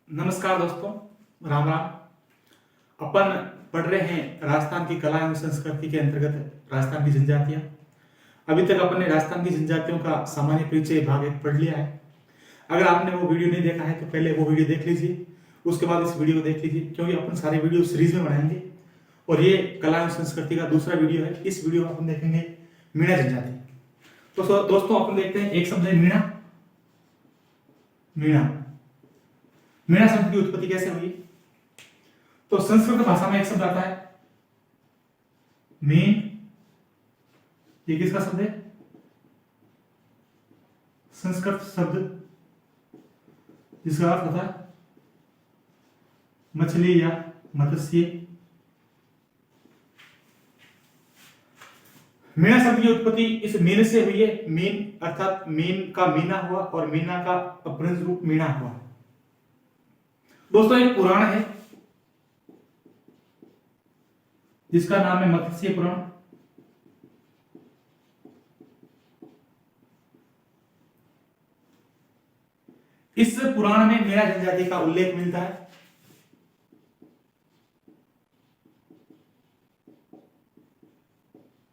नमस्कार दोस्तों, राम राम। अपन पढ़ रहे हैं राजस्थान की कला एवं संस्कृति के अंतर्गत राजस्थान की जनजातियां। अभी तक अपन ने राजस्थान की जनजातियों का सामान्य परिचय भाग 1 पढ़ लिया है। अगर आपने वो वीडियो नहीं देखा है तो पहले वो वीडियो देख लीजिए, उसके बाद इस वीडियो को देख लीजिए, क्योंकि अपन सारे वीडियो सीरीज में बनाएंगे और ये कला एवं संस्कृति का दूसरा वीडियो है। इस वीडियो में अपन देखेंगे मीणा जनजाति। तो दोस्तों अपन देखते हैं, एक शब्द है मीणा। मीणा मीणा शब्द की उत्पत्ति कैसे हुई? तो संस्कृत भाषा में एक शब्द आता है मीन। ये किसका शब्द है? संस्कृत शब्द जिसका अर्थ होता है मछली या मत्स्य। मीना शब्द की उत्पत्ति इस मीन से हुई है। मीन अर्थात मीन का मीना हुआ और मीना का अपभ्रंश रूप मीणा हुआ। दोस्तों एक पुराण है जिसका नाम है मत्स्य पुराण। इस पुराण में मीणा जनजाति का उल्लेख मिलता है।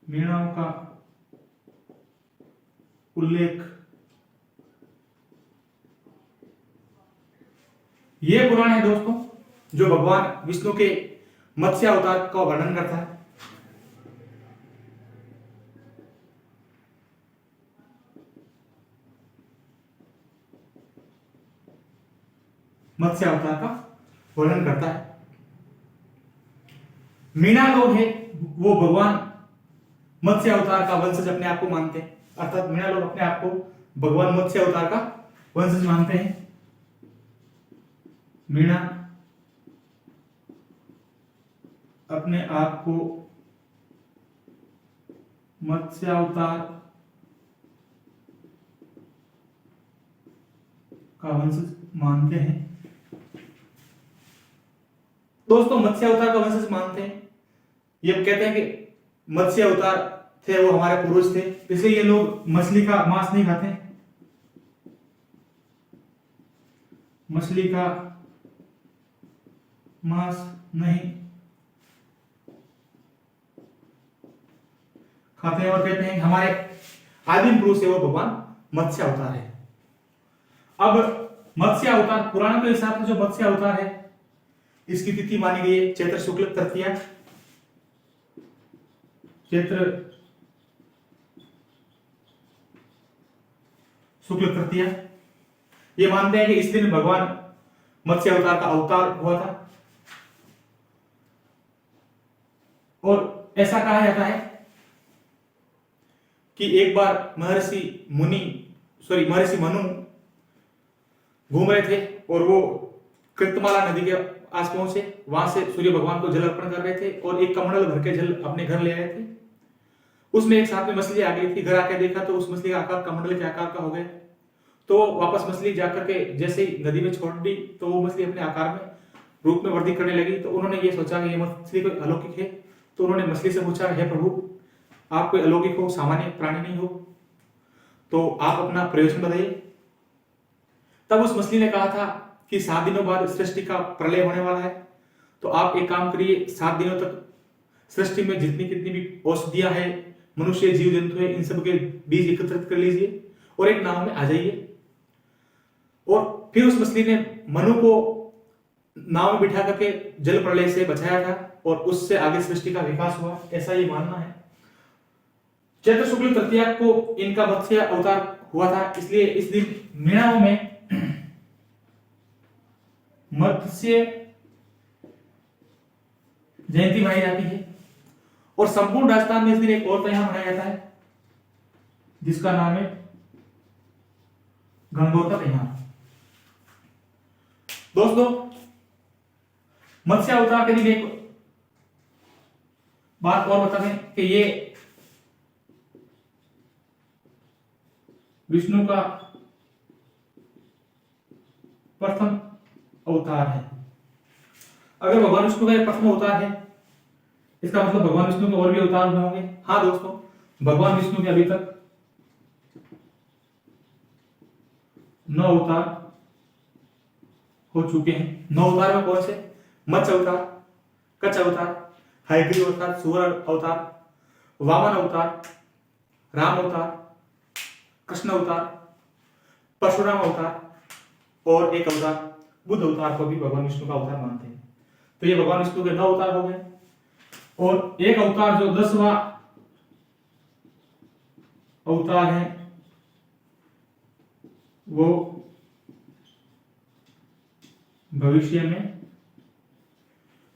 मीणाओं का उल्लेख यह पुराण है दोस्तों, जो भगवान विष्णु के मत्स्य अवतार का वर्णन करता है। मत्स्य अवतार का वर्णन करता है। मीणा लोग हैं वो भगवान मत्स्य अवतार का वंशज अपने आप को मानते हैं, अर्थात मीणा लोग अपने आप को भगवान मत्स्य अवतार का वंशज मानते हैं। मीणा अपने आप को मत्स्य अवतार का वंशज मानते हैं। दोस्तों मत्स्य अवतार का वंशज मानते हैं, ये कहते हैं कि मत्स्य अवतार थे वो हमारे पूर्वज थे, इसलिए ये लोग मछली का मांस नहीं खाते। मछली का मांस नहीं खाते हैं और कहते हैं कि हमारे आदिम पुरुष है वो भगवान मत्स्य अवतार है। अब मत्स्य अवतार पुराण के हिसाब से जो मत्स्य अवतार है इसकी तिथि मानी गई है चैत्र शुक्ल तृतीया। चैत्र शुक्ल तृतीया ये मानते हैं कि इस दिन भगवान मत्स्य अवतार का अवतार हुआ था। और ऐसा कहा जाता है कि एक बार महर्षि मनु घूम रहे थे और वो कृतमाला नदी के आस पहुंचे। वहां से सूर्य भगवान को जल अर्पण कर रहे थे और एक कमंडल भर के जल अपने घर ले आए थे। उसमें एक साथ में मछली आ गई थी। घर आके देखा तो उस मछली का आकार कमंडल के आकार का हो गया। तो वापस मछली जाकर के जैसे ही नदी में छोड़ दी तो वो मछली अपने आकार में रूप में वृद्धि करने लगी। तो उन्होंने ये सोचा कि ये मछली कोई अलौकिक है। तो उन्होंने मछली से पूछा, हे प्रभु आप कोई अलौकिक हो, सामान्य प्राणी नहीं हो, तो आप अपना प्रयोजन बताइए। तब उस मछली ने कहा था कि 7 दिनों बाद सृष्टि का प्रलय होने वाला है, तो आप एक काम करिए, 7 दिनों तक सृष्टि में जितनी कितनी भी औषधियां हैं, मनुष्य जीव जंतु है, इन सब के बीज एकत्रित कर लीजिए और एक नाव में आ जाइए। और फिर उस मछली ने मनु को नाव में बिठा करके जल प्रलय से बचाया था और उससे आगे सृष्टि का विकास हुआ, ऐसा ये मानना है। चैत्र शुक्ल तृतीया को इनका मत्स्य अवतार हुआ था, इसलिए इस दिन मीणाओं में मत्स्य जयंती मनाई जाती है। और संपूर्ण राजस्थान में इस दिन एक और त्यौहार मनाया जाता है जिसका नाम है गंगोत्सव त्यौहार। दोस्तों मत्स्य अवतार के दिन एक बात और बता दें कि ये विष्णु का प्रथम अवतार है। अगर भगवान विष्णु का ये प्रथम अवतार है इसका मतलब भगवान विष्णु के और भी अवतार हुए होंगे। हाँ दोस्तों, भगवान विष्णु के अभी तक 9 अवतार हो चुके हैं। 9 अवतार में कौन से? मत्स्य अवतार, कच्छ अवतार, हयग्रीव अवतार, सूर अवतार, वामन अवतार, राम अवतार, कृष्ण अवतार, परशुराम अवतार और एक अवतार बुद्ध अवतार को भी भगवान विष्णु का अवतार मानते हैं। तो ये भगवान विष्णु के 9 अवतार हो गए। और एक अवतार जो 10वां अवतार है वो भविष्य में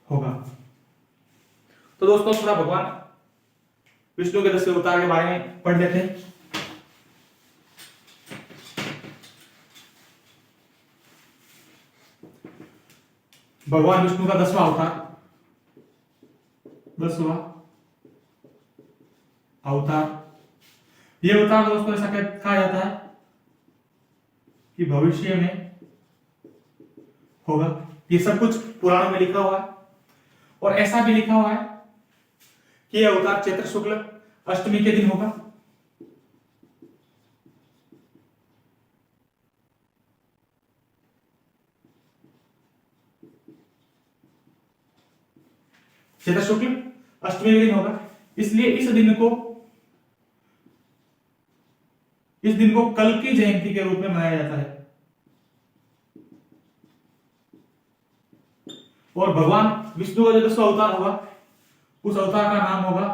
होगा। तो दोस्तों थोड़ा भगवान विष्णु के 10 अवतार के बारे में पढ़ लेते हैं। भगवान विष्णु का 10वां अवतार, 10वां अवतार, ये अवतार दोस्तों ऐसा कहा जाता है कि भविष्य में होगा। ये सब कुछ पुराणों में लिखा हुआ है और ऐसा भी लिखा हुआ है कि यह अवतार चैत्र शुक्ल अष्टमी के दिन होगा। चैत्र शुक्ल अष्टमी के दिन होगा, इसलिए इस दिन को कल की जयंती के रूप में मनाया जाता है। और भगवान विष्णु का जो 10वां अवतार होगा उस अवतार का नाम होगा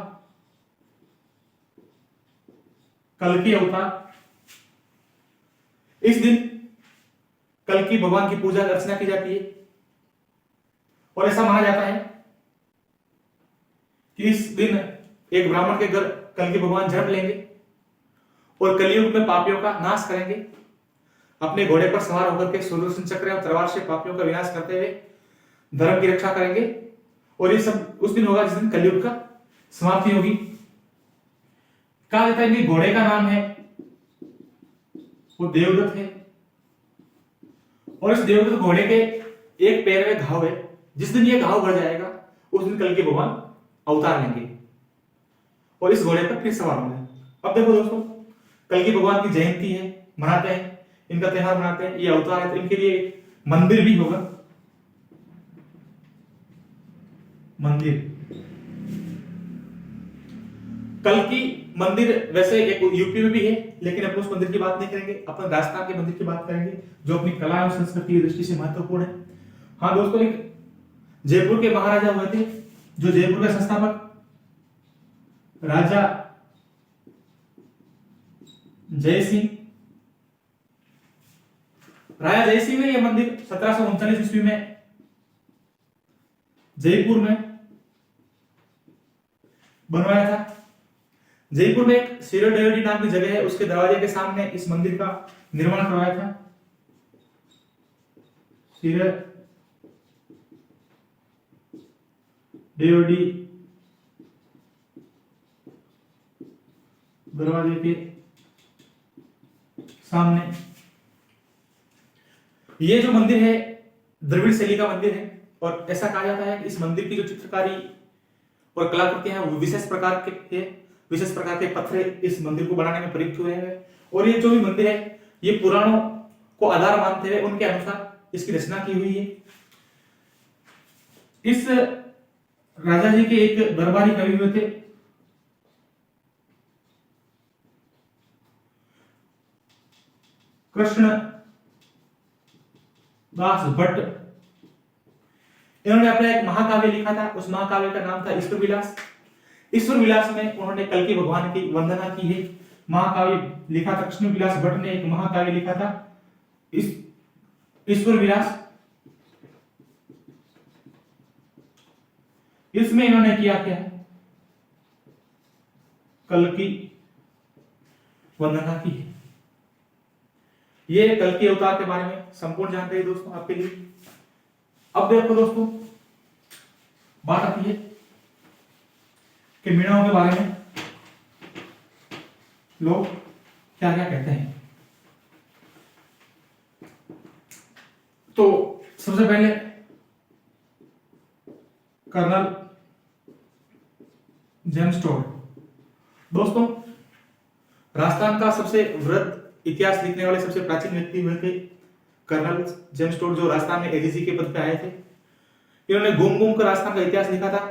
कल्कि अवतार। इस दिन कल्कि भगवान की पूजा अर्चना की जाती है और ऐसा माना जाता है कि इस दिन एक ब्राह्मण के घर कल्कि भगवान जन्म लेंगे और कलयुग में पापियों का नाश करेंगे। अपने घोड़े पर सवार होकर के सुदर्शन चक्र और तलवार से पापियों का विनाश करते हुए धर्म की रक्षा करेंगे। और ये सब उस दिन होगा जिस दिन कलयुग का समाप्ति होगी। कहा जाता है कि घोड़े का नाम है वो देवदत्त है और इस देवदत्त घोड़े के एक पैर में घाव है। जिस दिन ये घाव भर जाएगा उस दिन कल्कि भगवान अवतार लेंगे और इस घोड़े पर फिर सवार होंगे। अब देखो दोस्तों, कल्कि भगवान की जयंती है, मनाते हैं, इनका त्योहार मनाते हैं, ये अवतार है तो इनके लिए मंदिर भी होगा। मंदिर, कल्कि मंदिर वैसे एक यूपी में भी है लेकिन अपन उस मंदिर की बात नहीं करेंगे, अपन राजस्थान के मंदिर की बात करेंगे जो अपनी कला और संस्कृति की दृष्टि से महत्वपूर्ण है। हाँ दोस्तों, एक जयपुर के महाराजा हुए थे जो जयपुर के संस्थापक राजा जयसिंह, राजा जयसिंह ने यह मंदिर 1739 ईस्वी में जयपुर में बनवाया था। जयपुर में एक सिरोडेवडी नाम की जगह है, उसके दरवाजे के सामने इस मंदिर का निर्माण करवाया था। सिरोडेवडी दरवाजे के सामने ये जो मंदिर है द्रविड़ शैली का मंदिर है और ऐसा कहा जाता है कि इस मंदिर की जो चित्रकारी और कलाकृतियां हैं वो विशेष प्रकार के पत्थर इस मंदिर को बनाने में प्रयुक्त हुए हैं। और ये जो भी मंदिर है ये पुराणों को आधार मानते हुए उनके अनुसार इसकी रचना की हुई है। इस राजा जी के एक दरबारी कवि हुए थे कृष्ण दास भट्ट। इन्होंने अपना एक महाकाव्य लिखा था, उस महाकाव्य का नाम था ईश्वर विलास। ईश्वर विलास में उन्होंने कल्कि भगवान की वंदना की है। महाकाव्य लिखा था कृष्ण विलास भट्ट ने, एक महाकाव्य लिखा था ईश्वर विलास। इसमें इन्होंने किया क्या है, कल्कि वंदना की है। ये कल्कि अवतार के बारे में संपूर्ण जानकारी दोस्तों आपके लिए। अब देखो दोस्तों, बात आती है कि मीणाओं के बारे में लोग क्या क्या कहते हैं। तो सबसे पहले कर्नल जेम्स टोड। दोस्तों, राजस्थान का सबसे वृहद इतिहास लिखने वाले सबसे प्राचीन व्यक्ति हुए थे कर्नल जेम्स टोड जो राजस्थान में एडीसी के पद पे आए थे। इन्होंने घूम घूम कर राजस्थान का इतिहास लिखा था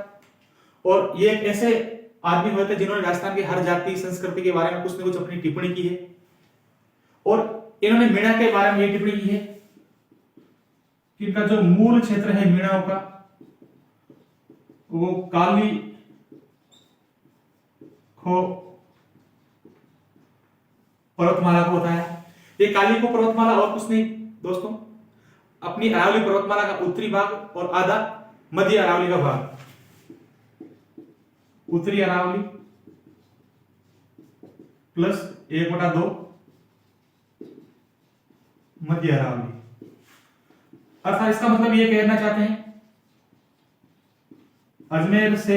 और ये एक ऐसे आदमी हुए थे जिन्होंने राजस्थान की हर जाति संस्कृति के बारे में कुछ न कुछ अपनी टिप्पणी की है। और इन्होंने मीणा के बारे में ये टिप्पणी की है कि इनका जो मूल क्षेत्र है मीणाओं का वो काली खो पर्वतमाला को होता है। ये काली खो पर्वतमाला और कुछ नहीं दोस्तों, अपनी अरावली पर्वतमाला का उत्तरी भाग और आधा मध्य अरावली का भाग। उत्तरी अरावली प्लस 1/2 मध्य अरावली। अर्थात इसका मतलब ये कहना चाहते हैं अजमेर से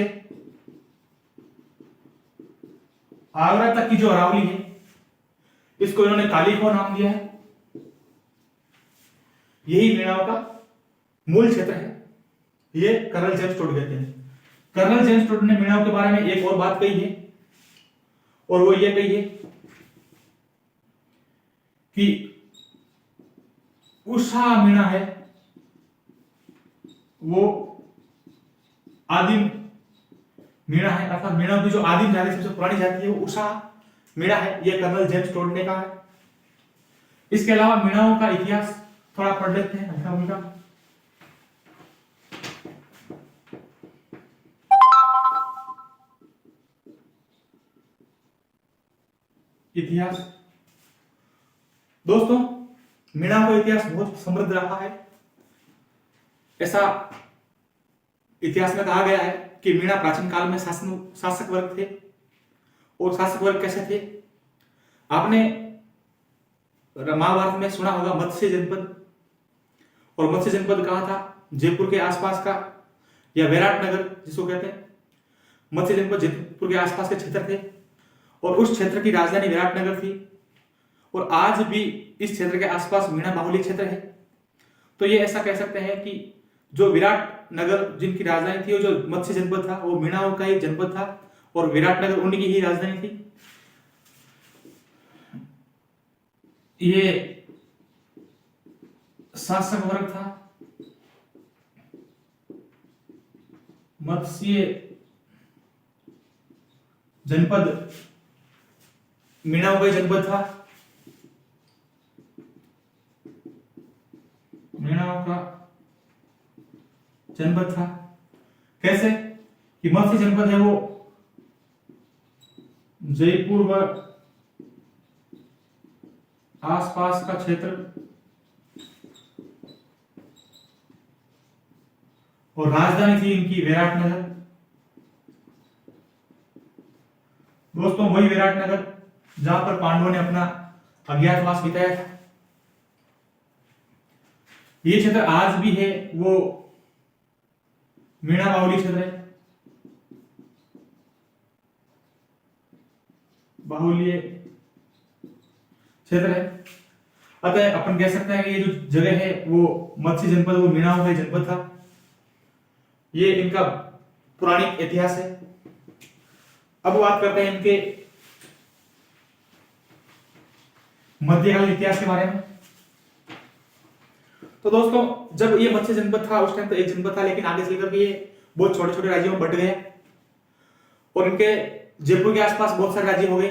आगरा तक की जो अरावली है इसको इन्होंने काली खो नाम दिया है। यही मीणाओं का मूल क्षेत्र है, ये कर्नल जेम्स टोड कहते हैं। कर्नल जेम्स टोड ने मीणाओं के बारे में एक और बात कही है और वो ये कही है कि उषा मीणा है वो आदिम मीणा है, अर्थात मीणाओं की जो आदिम जाति सबसे पुरानी जाति है वो उषा मीणा है, ये कर्नल जेम्स टोड ने कहा है। इसके अलावा मीणाओं का इतिहास थोड़ा पढ़ लेते हैं हल्का फुल्का। इतिहास दोस्तों, मीणा का इतिहास बहुत समृद्ध रहा है। ऐसा इतिहास में कहा गया है कि मीणा प्राचीन काल में शासक वर्ग थे। और शासक वर्ग कैसे थे? आपने महाभारत में सुना होगा मत्स्य जनपद, और मत्स्य जनपद कहा था जयपुर के आसपास का या विराट नगर जिसको कहते हैं। मत्स्य जनपद जयपुर के आसपास के क्षेत्र थे और उस क्षेत्र की राजधानी विराट नगर थी। और आज भी इस क्षेत्र के आसपास मीणा बाहुल्य क्षेत्र है। तो ये ऐसा कह सकते हैं कि जो विराट नगर जिनकी राजधानी थी, वो जो मत्स्य जनपद था वो मीणाओं का ही जनपद था और विराट नगर उन्हीं की ही राजधानी थी। ये शासक वर्ग था, मत्स्य जनपद मीणाओं का जनपद था। मीणाओं का जनपद था कैसे कि मत्स्य जनपद है वो जयपुर व आसपास का क्षेत्र और राजधानी थी इनकी विराट नगर। दोस्तों वही विराट नगर जहां पर पांडवों ने अपना अज्ञातवास बिताया था। ये क्षेत्र आज भी है वो मीणा बाहुल्य क्षेत्र है, बाहुल्य क्षेत्र है। अतः अपन कह सकते हैं कि ये जो जगह है वो मत्स्य जनपद वो मीणाओं का जनपद था। ये इनका पुराणिक इतिहास है। अब बात करते हैं इनके मध्यकालीन इतिहास के बारे में। तो दोस्तों जब ये मत्स्य जनपद था उस टाइम तो एक जनपद था, लेकिन आगे चलकर के ये बहुत छोटे छोटे राज्यों में बंट गए और इनके जयपुर के आसपास बहुत सारे राज्य हो गए,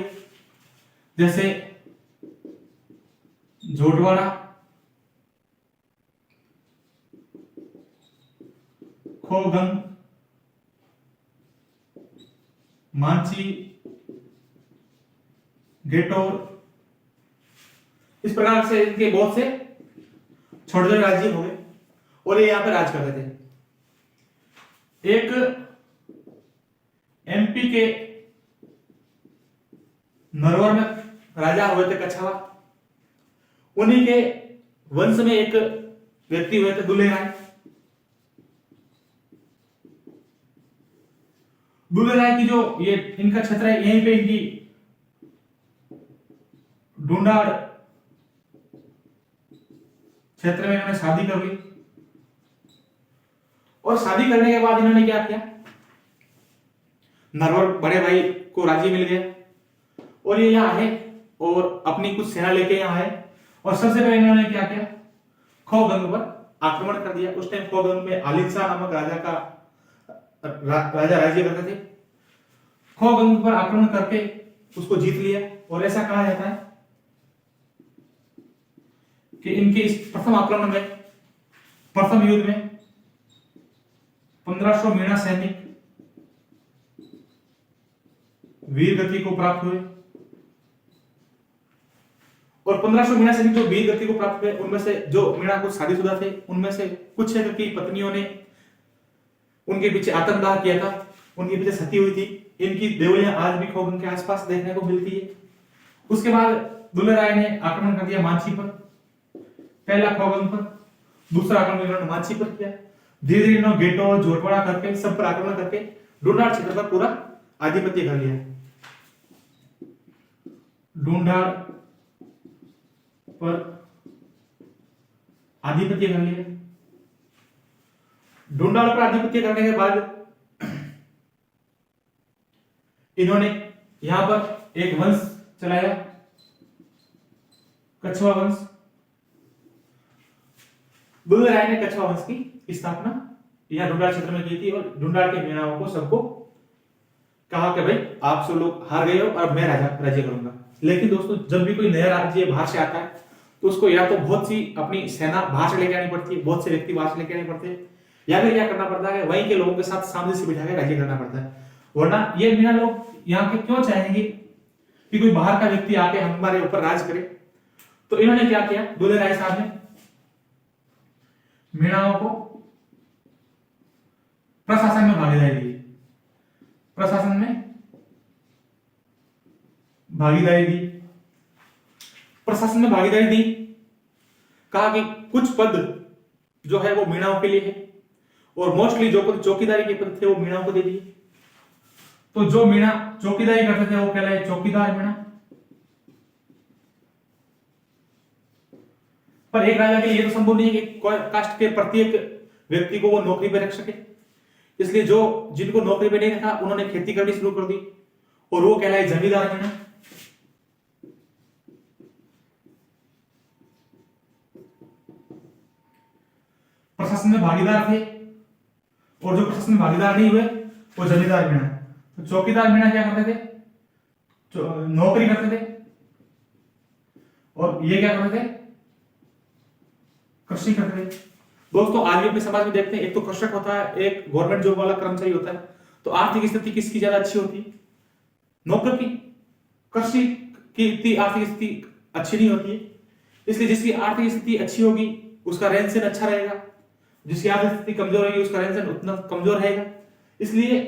जैसे झोटवाड़ा, खोगंग, मांची, गेटोर। इस प्रकार से इनके बहुत से छोटे छोटे राज्य हो गए और ये यहां पर राज करते थे। एक एमपी के नरवर में राजा हुए थे कछावा, उन्हीं के वंश में एक व्यक्ति हुए थे दुल्हे राय। दुल्हे राय की जो ये इनका क्षेत्र है यहीं पे इनकी ढूंढाड़ क्षेत्र में इन्होंने शादी कर ली और शादी करने के बाद इन्होंने क्या किया, नरवर बड़े भाई को राज्य मिल गया और ये यहाँ आए और अपनी कुछ सेना लेके यहाँ आए और सबसे पहले इन्होंने क्या किया, खौगंग पर आक्रमण कर दिया। उस टाइम खौगंग में आलिंसा नामक राजा का राजा राज्य करते थे। खौगंग पर आक्रमण करके उसको जीत लिया और ऐसा कहा जाता है कि इनके इस प्रथम आक्रमण में, प्रथम युद्ध में 1500 मीणा सैनिक वीर गति को प्राप्त हुए और 1500 मीणा सैनिक जो वीर गति को प्राप्त हुए उनमें से जो मीणा को शादीशुदा थे उनमें से कुछ की पत्नियों ने उनके पीछे आत्मदाह किया था, उनके पीछे सती हुई थी। इनकी देवलियां आज भी खौगंग के आसपास देखने को मिलती है। उसके बाद दुलेराय ने आक्रमण कर दिया मांझी पर, पहला खौगंग पर, दूसरा आक्रमण इन्होंने मांझी पर किया। धीरे धीरे इन्होंने गेटो जोरपड़ा करके सब पर आक्रमण करके ढूंढाड़ क्षेत्र पर पूरा आधिपत्य कर लिया। ढूंढाड़ पर आधिपत्य कर लिया। ढूंढाड़ पर आधिपत्य करने के बाद इन्होंने यहां पर एक वंश चलाया, कछवा वंश। दुलेराय ने कछवा वंश की स्थापना यहां ढूंढाड़ क्षेत्र में की थी और ढूंढाड़ के मीणाओं को सबको कहा कि भाई आप सब लोग हार गए हो और मैं राज्य करूंगा। लेकिन दोस्तों जब भी कोई नया राज्य बाहर से आता है तो उसको या तो बहुत सी अपनी सेना बाहर से लेके आनी पड़ती है, बहुत से व्यक्ति बाहर से लेके आने पड़ते हैं, या फिर क्या करना पड़ता है वहीं के लोगों के साथ सामने से बिठा के राज्य करना पड़ता है। वरना ये मीणा लोग यहाँ के क्यों चाहेंगे कि कोई बाहर का व्यक्ति आके हमारे ऊपर राज करे। तो इन्होंने क्या किया, दुलेराय साहब ने मीणाओं को प्रशासन में भागीदारी दी, प्रशासन में भागीदारी दी, प्रशासन में भागीदारी दी। कहा कि कुछ पद जो है वो मीणाओं के लिए है और मोस्टली जो पद चौकीदारी के पद थे वो मीणाओं को दे दिए। तो जो मीणा चौकीदारी करते थे वो कहलाए चौकीदार मीणा। पर एक राजा के लिए तो संभव नहीं है कि कास्ट के प्रत्येक व्यक्ति को वो नौकरी पे रख सके, इसलिए जो जिनको नौकरी पे नहीं रखा उन्होंने खेती करनी शुरू कर दी और वो कहलाए जमींदार मीणा। प्रशासन में भागीदार थे और जो प्रशासन में भागीदार नहीं हुए वो जमींदार मीणा। तो चौकीदार मीणा क्या करते थे, नौकरी करते थे और ये क्या करते थे, कृषि करते थे। दोस्तों आज भी अपने समाज में देखते हैं एक तो कृषक होता है, एक गवर्नमेंट जॉब वाला कर्मचारी होता है। तो आर्थिक स्थिति किसकी ज्यादा अच्छी होती है, नौकर की। कृषि की इतनी आर्थिक स्थिति अच्छी नहीं होती है, इसलिए जिसकी आर्थिक स्थिति अच्छी होगी उसका रहन सहन अच्छा रहेगा, जिसकी आर्थिक स्थिति कमजोर रहेगी उसका रहन सहन उतना कमजोर रहेगा। इसलिए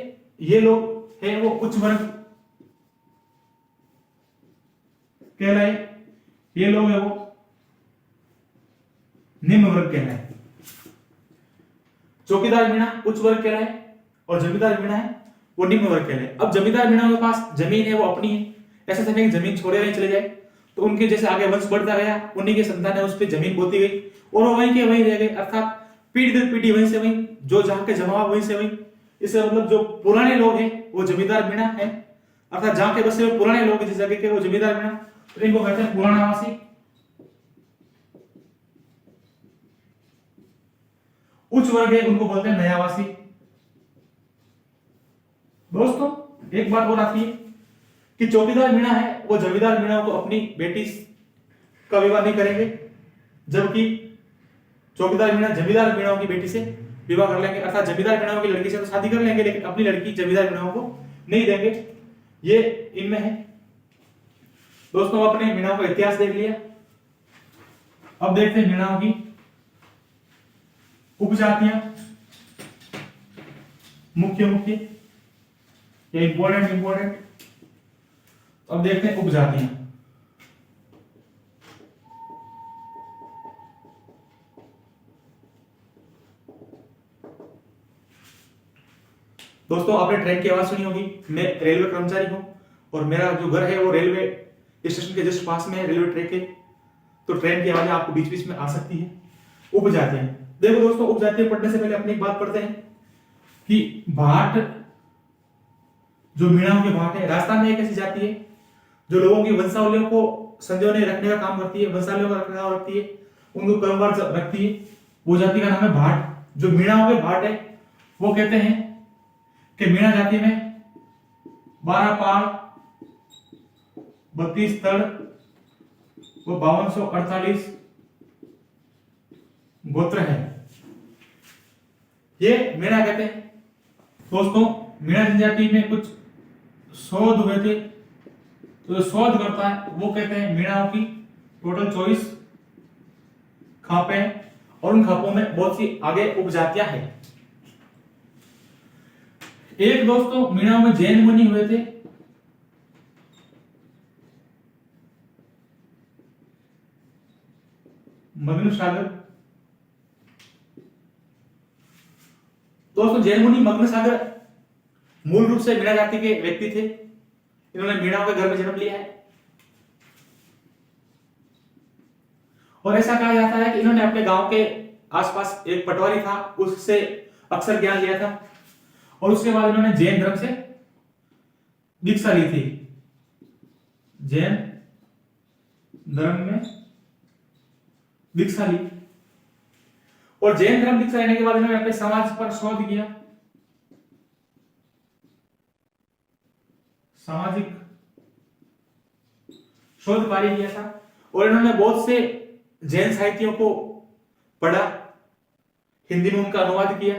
ये लोग है वो उच्च वर्ग कहलाए, ये लोग है वो निम्न वर्ग कहलाए। चौकीदार मीणा उच्च वर्ग कहलाए और जमींदार मीणा है वो निम्न वर्ग कहलाए। अब जमींदार मीणा के पास जमीन है वो अपनी है, ऐसा नहीं कि जमीन छोड़े नहीं चले जाए। तो उनके जैसे आगे वंश बढ़ता गया, उन्हीं के संतान उस पर जमीन बोती गई और वो वहीं के वहीं रह गए, अर्थात पीढ़ी दर पीढ़ी वहीं से वहीं, जो जहां के जमा वहीं से वहीं। इससे मतलब जो पुराने लोग हैं वो जमींदार मीणा है, अर्थात जहां के बसे हुए पुराने लोग जिस जगह के वो जमींदार मीणा। तो इनको कहते हैं पुराणावासी। उच्च वर्ग है उनको बोलते हैं नयावासी। दोस्तों एक बात और आती है कि चौकीदार मीणा है वो जमींदार मीणा को अपनी बेटी का विवाह नहीं करेंगे, जबकि चौकीदार मीणा जमींदार मीणाओं की बेटी से विवाह कर लेंगे, अर्थात जमींदार मीणाओं की लड़की से तो शादी कर लेंगे लेकिन अपनी लड़की जमींदार मीणाओं को नहीं देंगे। ये इनमें है। दोस्तों अपने मीणाओं का इतिहास देख लिया, अब देखते हैं मीणाओं की उपजातियां, मुख्य मुख्य या इंपॉर्टेंट। अब देखते हैं उपजातियां। दोस्तों आपने ट्रेन की आवाज सुनी होगी, मैं रेलवे कर्मचारी हूं और मेरा जो घर है वो रेलवे स्टेशन के जस्ट पास में है, रेलवे ट्रैक के। तो ट्रेन की आवाज आपको बीच बीच में आ सकती है। उपजातियां, देखो दोस्तों उपजातियां पढ़ने से पहले अपनी एक बात पढ़ते हैं कि भाट, जो मीणाओं के भाट है, राजस्थान में एक ऐसी जाति है जो लोगों की वंशावलियों को संजोने रखने का काम करती है, वंशावलियों का रखने का काम रखती है। उनको क्रमवार रखती है। वो जाति का नाम है भाट। जो मीणाओं के भाट है वो कहते हैं कि मीणा जाति में 12 पाल, 32 तड़ वो 5248 गोत्र है। ये मीणा कहते हैं। दोस्तों मीणा जनजाति में कुछ शोध हुए थे, तो जो शोध करता है वो कहते हैं मीणाओं की टोटल 24 खापे हैं और उन खापों में बहुत सी आगे उपजातियां हैं। एक दोस्तों मीणाओं में जैन मुनि हुए थे। मग्न सागर। दोस्तों जैन मुनि मग्न सागर मूल रूप से मीणा जाति के व्यक्ति थे। इन्होंने मीणाओं के घर में जन्म लिया है और ऐसा कहा जाता है कि इन्होंने अपने गांव के आसपास एक पटवारी था, उससे अक्सर ज्ञान लिया था और उसके बाद इन्होंने जैन धर्म से दीक्षा ली थी। जैन धर्म में दीक्षा ली और जैन धर्म दीक्षा लेने के बाद इन्होंने अपने समाज पर शोध किया, सामाजिक शोध कार्य किया था और इन्होंने बहुत से जैन साहित्यों को पढ़ा, हिंदी में उनका अनुवाद किया,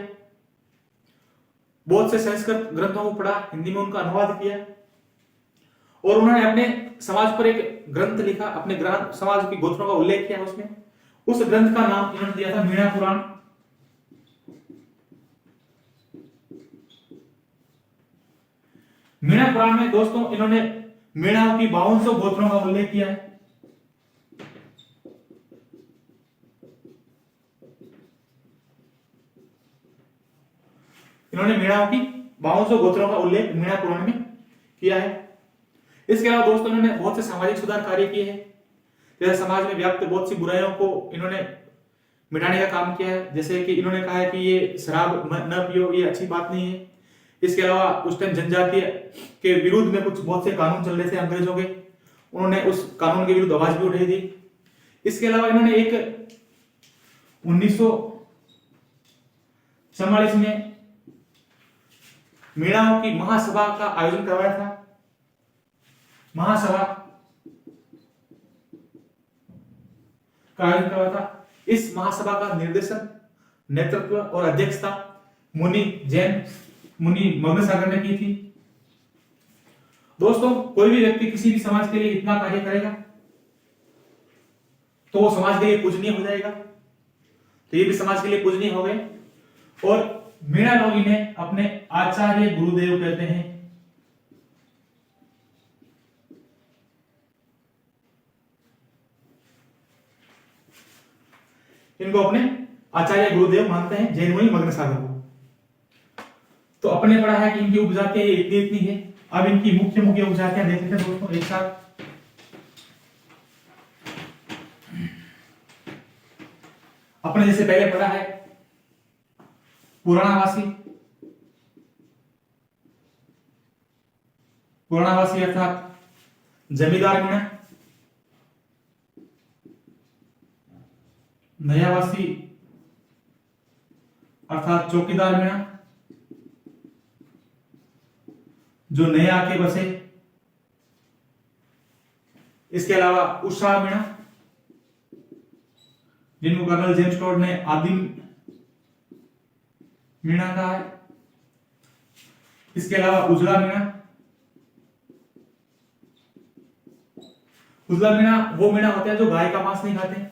बहुत से संस्कृत ग्रंथों को पढ़ा, हिंदी में उनका अनुवाद किया और उन्होंने अपने समाज पर एक ग्रंथ लिखा, अपने समाज की गोत्रों का उल्लेख किया उसमें। उस ग्रंथ का नाम इन्होंने दिया था मीणा पुराण। मीणा पुराण में दोस्तों इन्होंने मीणाओं की 5200 गोत्रों का उल्लेख किया है। इन्होंने मीणाओं की 5200 गोत्रों का उल्लेख मीणा पुराण में किया है। इसके अलावा दोस्तों इन्होंने बहुत से सामाजिक सुधार कार्य किए हैं। जैसे समाज में व्याप्त बहुत सी बुराइयों को इन्होंने मिटाने का काम किया है। जैसे कि इन्होंने कहा है कि ये शराब न पियो, ये अच्छी बात नहीं है। इसके अलावा उस टाइम जनजातीय के विरुद्ध में कुछ बहुत से कानून चल रहे थे अंग्रेजों के, उन्होंने उस कानून के विरुद्ध आवाज भी उठाई थी। इसके अलावा इन्होंने एक 1944 में मीणाओं की महासभा का आयोजन करवाया था। महासभा का आयोजन करवाया था। इस महासभा का निर्देशन, नेतृत्व और अध्यक्षता मुनि जैन मुनि मग्न सागर ने की थी। दोस्तों कोई भी व्यक्ति किसी भी समाज के लिए इतना कार्य करेगा तो वो समाज के लिए पूजनीय हो जाएगा। तो ये भी समाज के लिए पूजनीय हो गए और मीणा लोग इन्हें अपने आचार्य गुरुदेव कहते हैं। इनको अपने आचार्य गुरुदेव मानते हैं जैन मुनि मग्न सागर को। तो अपने पढ़ा है कि इनकी उपजातियां इतनी इतनी है। अब इनकी मुख्य मुख्य उपजातियां देखते हैं दोस्तों एक साथ। अपने जैसे पहले पढ़ा है पुराणावासी। पुराणावासी अर्थात जमींदार मीणा। नयावासी अर्थात चौकीदार मीणा, जो नए आके बसे। इसके अलावा उत्साह मीणा, जिनको कर्नल जेम्स टॉड ने आदिम मीणा कहा है। इसके अलावा उजला मीणा। उजला मीणा वो मीणा होता है जो गाय का मांस नहीं खाते।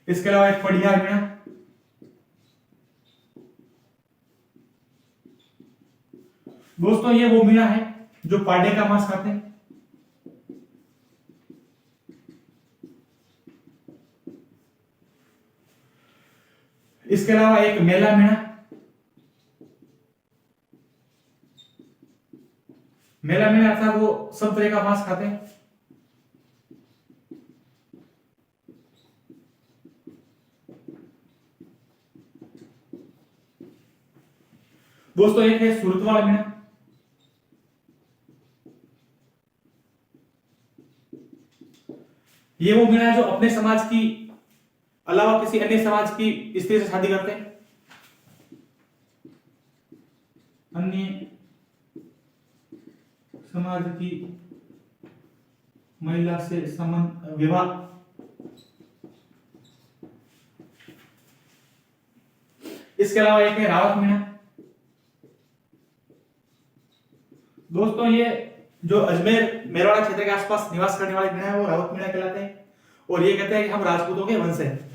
इसके अलावा एक पड़ियार मीणा। दोस्तों ये वो मीणा है जो पाडे का मांस खाते हैं। इसके अलावा एक मेला मीणा। मेला मीणा अर्थात वो सब तरह का मांस खाते हैं। दोस्तों एक है सुरतवाड़ मीणा। ये वो मीणा है जो अपने समाज की अलावा किसी अन्य समाज की स्त्री से शादी करते हैं, अन्य समाज की महिला से संबंध विवाह। इसके अलावा एक है रावत मीणा। दोस्तों ये जो अजमेर मेरवाड़ा क्षेत्र के आसपास निवास करने वाले मीणा है वो रावत मीणा कहलाते हैं, और ये कहते हैं कि हम राजपूतों के वंश हैं।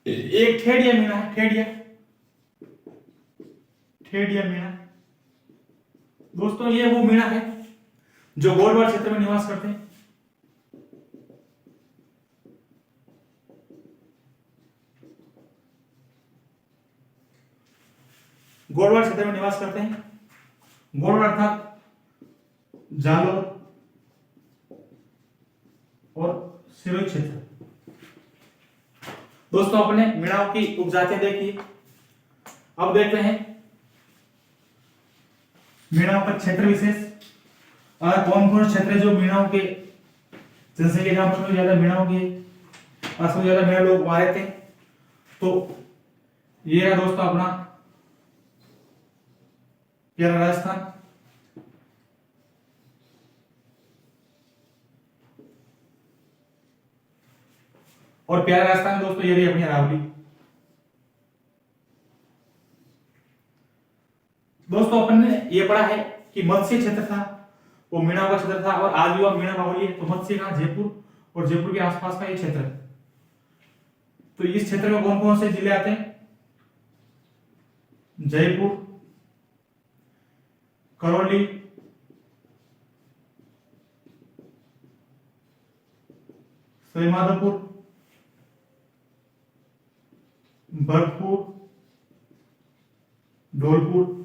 एक ठेडिया मीणा है, ठेडिया मीणा। दोस्तों ये वो मीणा है जो गोलवाड़ क्षेत्र में निवास करते हैं। गोलवाड़ क्षेत्र में निवास करते हैं। गोलवाड़ अर्थात जालोर और सिरोही क्षेत्र। दोस्तों अपने मीणाओं की उपजातियां देखिए। अब देखते हैं मीणाओं का क्षेत्र विशेष, और कौन कौन क्षेत्र जो मीणाओं के जनसंख्या जहां सबसे ज्यादा मीणाओं की और सबसे ज्यादा मीणा लोग वहां रहते हैं। तो ये है दोस्तों अपना प्यारा राजस्थान, और प्यारा राजस्थान में दोस्तों ये रही अपनी अरावली। दोस्तों अपन ने ये पढ़ा है कि मत्स्य क्षेत्र था वो मीणा का क्षेत्र था, और आज भी वह मीणा बाहुल्य है। तो मत्स्य का जयपुर और जयपुर के आसपास का ये क्षेत्र। तो इस क्षेत्र में कौन कौन से जिले आते हैं? जयपुर, करौली, सवाईमाधोपुर, भरतपुर, धौलपुर।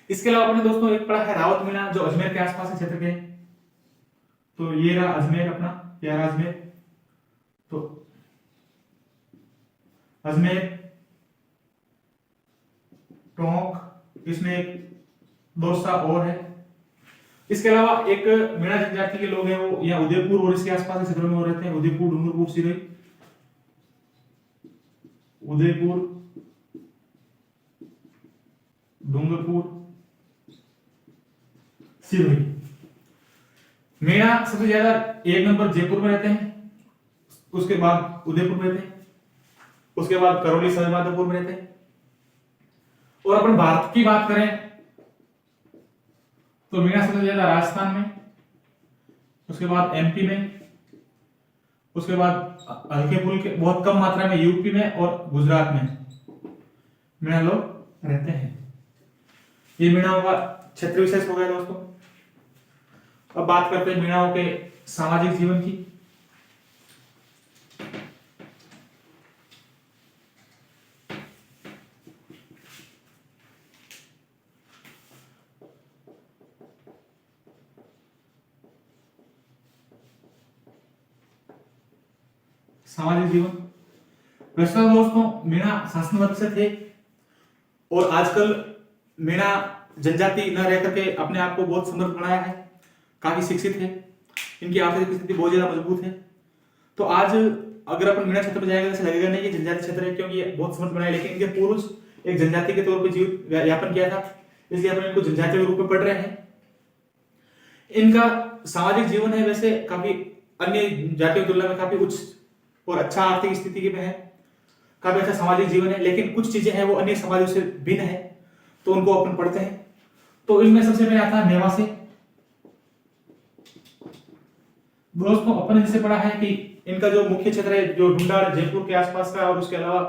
इसके अलावा अपने दोस्तों एक पड़ा है रावत मीणा जो अजमेर के आसपास के क्षेत्र के है। तो ये रहा अजमेर, अपना प्यारा अजमेर। तो अजमेर, टोंक, इसमें एक दौसा और है। इसके अलावा एक मीणा जनजाति के लोग हैं वो यहाँ उदयपुर और इसके आसपास के क्षेत्रों में वो रहते हैं। उदयपुर, डूंगरपुर, सिरोही, उदयपुर, डूंगरपुर, सिरोही। मीणा सबसे ज्यादा एक नंबर जयपुर में रहते हैं, उसके बाद उदयपुर में रहते हैं, उसके बाद करौली, सवाईमाधोपुर में रहते हैं। और अपन भारत की बात करें तो मीणा सबसे ज्यादा राजस्थान में, उसके बाद एमपी में, उसके बाद हल्के फुल्के बहुत कम मात्रा में यूपी में और गुजरात में मीणा लोग रहते हैं। ये मीणाओं का क्षेत्र विशेष हो गया दोस्तों। अब बात करते हैं मीणाओं के सामाजिक जीवन की। सामाजिक जीवन वैसे तो दोस्तों मीणा शासन वर्ग से थे, और आजकल मीणा जनजाति न रह करके अपने आप को बहुत समृद्ध बनाया है, काफी शिक्षित है, इनकी आर्थिक स्थिति बहुत ज्यादा मजबूत है। तो आज अगर अपन मीणा क्षेत्र में जाएंगे तो ऐसा लगेगा नहीं कि जनजाति क्षेत्र है, क्योंकि ये बहुत समृद्ध बनाया, लेकिन इनके पूर्वज एक जनजाति के तौर पर जीवन यापन किया था, इसलिए अपन इनको जनजाति के रूप में पढ़ रहे हैं। इनका सामाजिक जीवन है वैसे काफी अन्य जातियों की तुलना में काफी उच्च और अच्छा आर्थिक स्थिति में है, काफी अच्छा सामाजिक जीवन है, लेकिन कुछ चीजें हैं वो अन्य समाजों से भिन्न है, तो उनको अपन पढ़ते हैं। तो इनमें सबसे पहले आता है नेवासे। दोस्तों अपन ने जैसे पढ़ा है कि इनका जो मुख्य क्षेत्र है जो ढूंढाड़ जयपुर के आसपास का, और उसके अलावा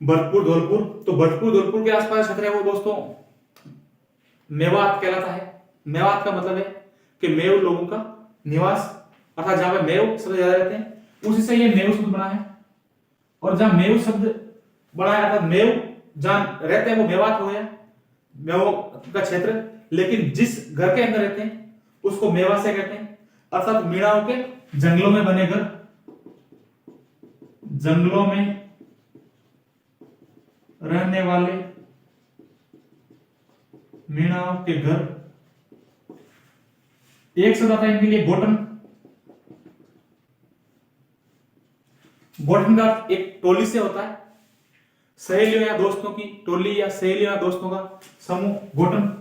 भरतपुर, धौलपुर। तो भरतपुर, धौलपुर के आसपास क्षेत्र है वो दोस्तों मेवात कहलाता है। मेवात का मतलब है कि मेव लोगों का निवास, अर्थात जहां पे मेव सबसे ज्यादा रहते हैं, उसी से ये मेव शब्द बना है। और जहां मेव शब्द बना है, अर्थात मेव जहां रहते हैं वो मेवात हो गया, मेवों का क्षेत्र, लेकिन जिस घर के अंदर रहते हैं उसको मेवाशय कहते हैं, अर्थात मीणाओं के जंगलों में बने घर, जंगलों में रहने वाले मीणाओं के घर। एक शब्द आता है इनके लिए गोटन। गोटन का अर्थ एक टोली से होता है, सहेलियों या दोस्तों की टोली या सहेलियों या दोस्तों का समूह, गोटन।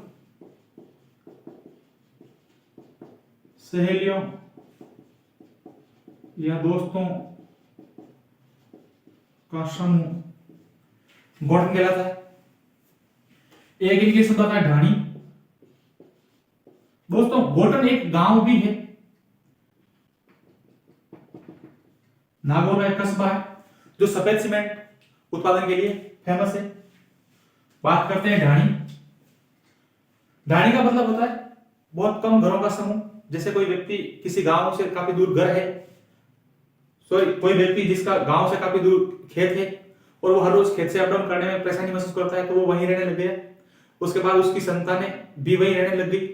सहेलियों या दोस्तों का समूह गोटन कहलाता है। एक इनके शब्द आता है ढाणी। दोस्तों गोटन एक गांव भी है, नागौर में एक कस्बा है जो सफेद सीमेंट उत्पादन के लिए फेमस है। बात करते हैं ढाणी। ढाणी का मतलब होता है बहुत कम घरों का समूह। जैसे कोई व्यक्ति किसी गांव से काफी दूर घर है, सॉरी कोई व्यक्ति जिसका गांव से काफी दूर खेत है और वो हर रोज खेत से अप डाउन करने में परेशानी महसूस करता है, तो वो वहीं रहने लग गया। उसके बाद उसकी संतानें भी वहीं रहने लग गई,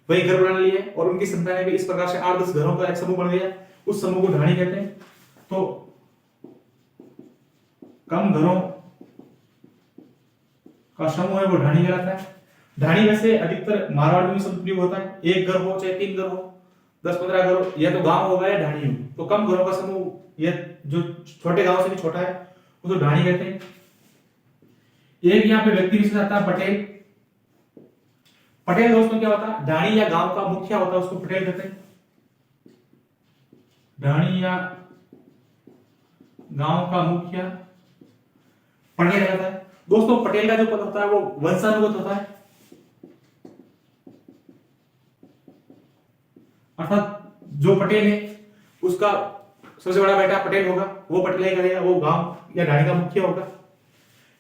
वहीं घर बनाने लिए, और उनकी संतानें भी इस प्रकार से 8-10 घरों का एक समूह बन गया। उस समूह को ढाणी कहते हैं। तो कम घरों का समूह है वो ढाणी कहलाता है। ढाणी वैसे अधिकतर मारवाड़ में शब्द प्रयोग होता है। एक घर हो चाहे 3 घर हो, 10-15 घर हो, या तो गांव होगा या ढाणी हो। तो कम घरों का समूह, यह जो छोटे गांव से भी छोटा है उसको ढाणी कहते हैं। एक यहाँ पे व्यक्ति विशेष आता है पटेल। पटेल दोस्तों क्या होता है, ढाणी या गांव का मुखिया होता है उसको पटेल कहते हैं। ढाणी या गांव का मुखिया पटेल कहता है। दोस्तों पटेल का जो पद होता है वो वंशानुगत होता है, अर्थात जो पटेल है उसका सबसे बड़ा बेटा पटेल होगा, वो पटेल ही करेगा, वो गांव या ढाणी का मुखिया होगा।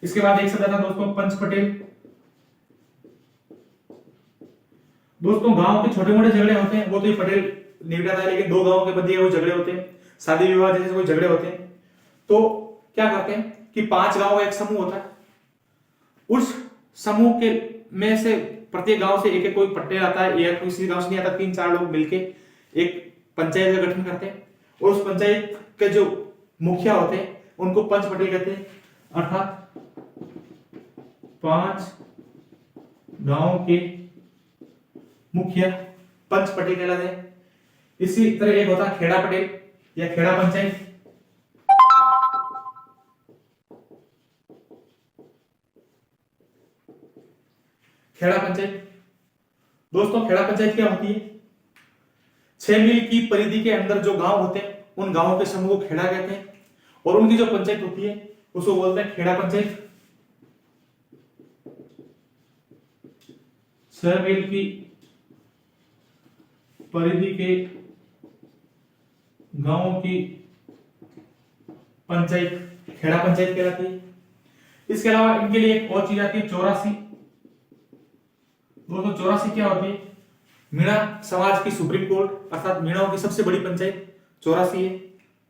इसके बाद एक शब्द आता है दोस्तों पंच पटेल। दोस्तों गांव के छोटे मोटे झगड़े होते हैं वो तो ये पटेल निपटाता है, लेकिन 2 गांवों के मध्य वो झगड़े होते हैं, शादी विवाह जैसे कोई झगड़े होते हैं, तो क्या करते हैं कि 5 गांव का एक समूह होता है। उस समूह के में से प्रत्येक गांव से एक एक कोई पटेल आता है, या किसी गांव से नहीं आता, 3-4 लोग मिलके एक पंचायत का गठन करते हैं, और उस पंचायत के जो मुखिया होते हैं उनको पंच पटेल कहते हैं। अर्थात 5 गांव के मुखिया पंच पटेल कहलाते हैं। इसी तरह एक होता है खेड़ा पटेल या खेड़ा पंचायत। खेड़ा पंचायत, दोस्तों खेड़ा पंचायत क्या होती है, 6 मील की परिधि के अंदर जो गांव होते हैं उन गांवों के समूह को खेड़ा कहते हैं, और उनकी जो पंचायत होती है उसको बोलते हैं खेड़ा पंचायत। 6 मील की परिधि के गांवों की पंचायत खेड़ा पंचायत कहलाती है। इसके अलावा इनके लिए एक और चीज आती है 84। दोस्तों 84 क्या होती है, मीणा समाज की सुप्रीम कोर्ट, अर्थात मीणाओं की सबसे बड़ी पंचायत 84 है,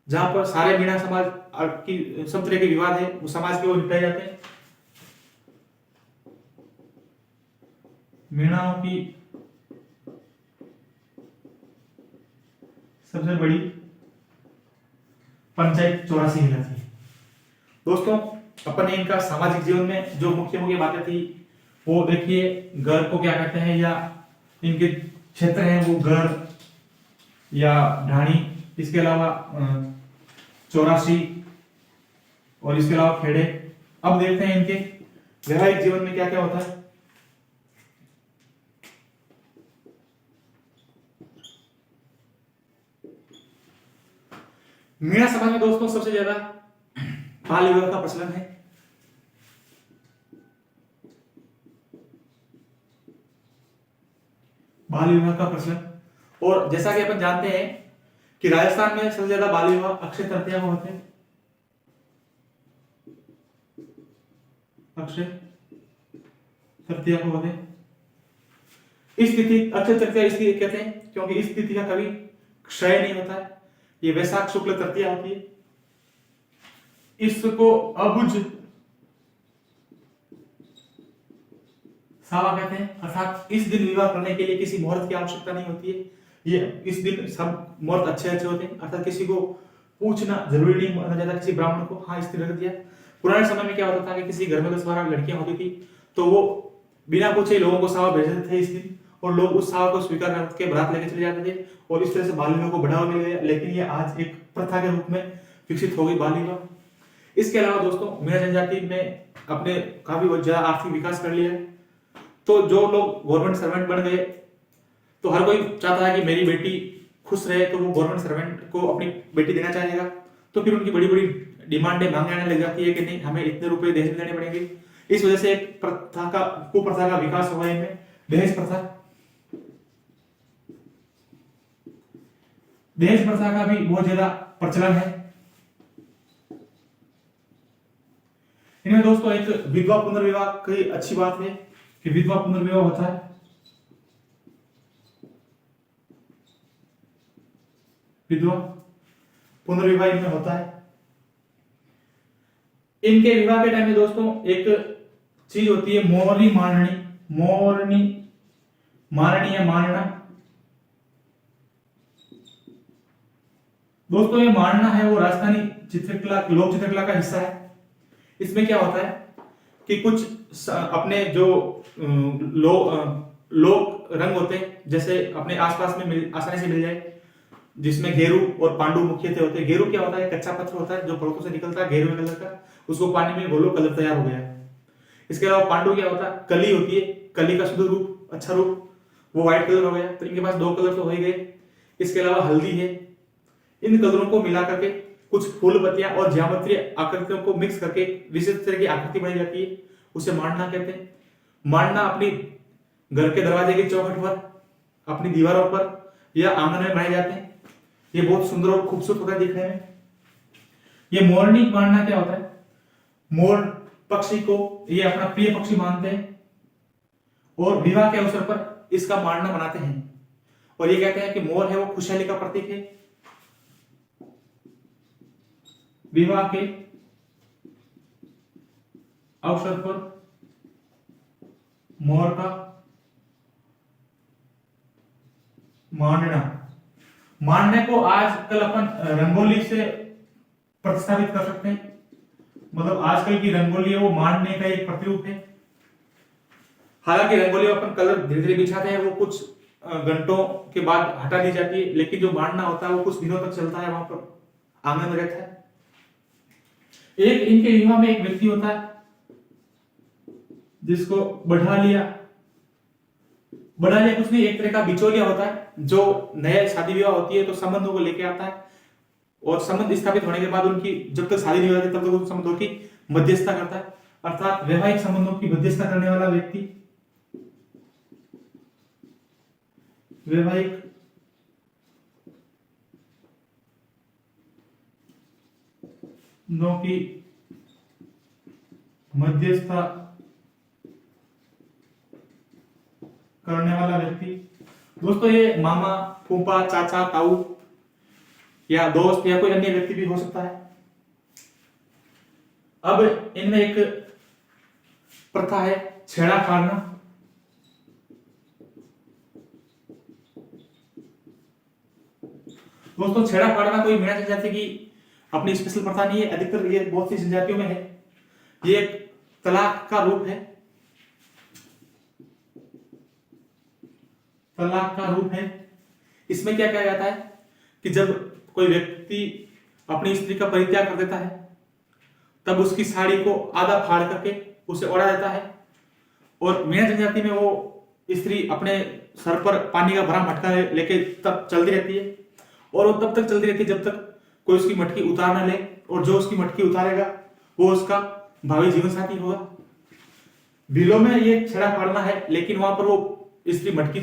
जहां पर सारे मीणा समाज की सब तरह के विवाद है वो समाज के वो निपटाए जाते हैं। मीणाओं की सबसे बड़ी पंचायत 84 कहलाती है। दोस्तों अपन ने इनका सामाजिक जीवन में जो मुख्य मुख्य बातें थी वो देखिए, घर को क्या कहते हैं या इनके क्षेत्र हैं वो घर या ढाणी, इसके अलावा 84 और इसके अलावा खेड़े। अब देखते हैं इनके वैवाहिक जीवन में क्या क्या होता है। मीणा समाज में दोस्तों सबसे ज्यादा बाल विवाह का प्रचलन है। बाल विवाह का प्रचलन, और जैसा कि अपन जानते हैं कि राजस्थान में सबसे ज्यादा बाल विवाह अक्षय तृतीया को होते हैं। अक्षय तृतीया को होते हैं। इस तिथि अक्षय तृतीया इसलिए कहते हैं क्योंकि इस तिथि का कभी क्षय नहीं होता है। ये वैशाख शुक्ल तृतीया होती है। इसको अबुझ सावा कहते हैं। अर्थात इस दिन विवाह करने के लिए किसी मुहूर्त की आवश्यकता नहीं होती है। ये इस दिन सब मुहूर्त अच्छे अच्छे होते हैं, अर्थात किसी को पूछना जरूरी नहीं माना जाता किसी ब्राह्मण को, हाँ स्त्री रख दिया। पुराने समय में क्या होता था कि किसी घर में 10-12 लड़कियां होती थी तो वो बिना पूछे लोगों को सावा भेज देते थे इस दिन, और लोग उस सावा को स्वीकार करके बारात लेके चले जाते थे, और इस तरह से बाल विवाह को बढ़ावा मिल गया। लेकिन ये आज एक प्रथा के रूप में विकसित हो गई बाल विवाह। इसके अलावा दोस्तों मीणा जनजाति में अपने काफी ज्यादा आर्थिक विकास कर लिया है। तो जो लोग गवर्नमेंट सर्वेंट बन गए, तो हर कोई चाहता है कि मेरी बेटी खुश रहे, तो वो गवर्नमेंट सर्वेंट को अपनी बेटी देना चाहेगा। तो फिर उनकी बड़ी बड़ी डिमांडें मांगे आने लग जाती है कि नहीं हमें इतने रुपए दहेज में देने पड़ेंगे। इस वजह से एक कुप्रथा का विकास हुआ है इनमें, दहेज प्रथा। दहेज प्रथा का भी बहुत ज्यादा प्रचलन है। इनमें दोस्तों एक विधवा पुनर्विवाह की अच्छी बात है कि विधवा पुनर्विवाह होता है। विधवा पुनर्विवाह इनमें होता है। इनके विवाह के टाइम में दोस्तों एक चीज होती है मोरनी मारणी, मोरनी मारणी या मारना। दोस्तों ये मारना है वो राजस्थानी चित्रकला, लोक चित्रकला का हिस्सा है। इसमें क्या होता है कि कुछ अपने जो लोक रंग होते हैं, जैसे अपने आसपास में आसानी से मिल जाए, जिसमें घेरू और पांडु मुख्यतः होते हैं। घेरू क्या होता है, कच्चा पत्थर होता है जो पर्वतों से निकलता है घेरू कलर का, उसको पानी में घोलो कलर तैयार हो गया है। इसके अलावा पांडु क्या होता है, कली होती है, कली का शुद्ध रूप, अच्छा रूप, वो व्हाइट कलर हो गया। तो इनके पास 2 कलर तो हो ही गए। इसके अलावा हल्दी है। इन कलरों को मिला करके कुछ फूल पत्तियां और ज्यामितीय आकृतियों को मिक्स करके विशिष्ट तरह की आकृति बनाई जाती है, उसे मांडना कहते हैं। मांडना अपनी घर के दरवाजे की चौखट पर, अपनी दीवारों पर या आंगन में बनाए जाते हैं। ये बहुत सुंदर और खूबसूरत होता है दिखने में। ये मोरनी मांडना क्या होता है, मोर पक्षी को ये अपना प्रिय पक्षी मानते हैं और विवाह के अवसर पर इसका मांडना बनाते हैं, और ये कहते हैं कि मोर है वो खुशहाली का प्रतीक है। विवाह के अवसर पर मोर का मांडना, मांडने को आजकल अपन रंगोली से प्रतिस्थापित कर सकते हैं। मतलब आजकल की रंगोली है वो मांडने का एक प्रतिरूप है। हालांकि रंगोली अपन कलर धीरे धीरे बिछाते हैं, वो कुछ घंटों के बाद हटा दी जाती है, लेकिन जो मांडना होता है वो कुछ दिनों तक चलता है, वहां पर आंगन में रहता है। एक इनके विवाह में एक व्यक्ति होता है जिसको बढ़ा लिया कुछ नहीं, एक तरह का बिचौलिया होता है जो नया शादी विवाह होती है तो संबंधों को लेके आता है, और संबंध स्थापित होने के बाद उनकी जब तक शादी नहीं होती तब तक उन संबंधों की मध्यस्थता करता है। अर्थात वैवाहिक संबंधों की मध्यस्थता करने वाला व्यक्ति वैवाहिक की मध्यस्थता करने वाला व्यक्ति। दोस्तों ये मामा, फूफा, चाचा, ताऊ या दोस्त या कोई अन्य व्यक्ति भी हो सकता है। अब इनमें एक प्रथा है छेड़ा फाड़ना। दोस्तों छेड़ा फाड़ना कोई मीणा जनजाति की अपनी स्पेशल प्रथा नहीं है, अधिकतर ये बहुत सी जनजातियों में है। ये एक तलाक का रूप है, तलाक का रूप है। इसमें क्या कहा जाता है कि जब कोई व्यक्ति अपनी स्त्री का परित्याग कर देता है तब उसकी साड़ी को आधा फाड़ करके उसे ओढ़ा देता है, और मीणा जनजाति में वो स्त्री अपने सर पर पानी का भरा मटका लेके तब चलती रहती है, और वो तब तक चलती रहती है जब तक कोई उसकी मटकी उतार न ले, और जो उसकी मटकी उतारेगा वो उसका भावी जीवन साथी होगा। बिलों में ये छेड़ा फाड़ना है, लेकिन वहां पर वो स्त्री मटकी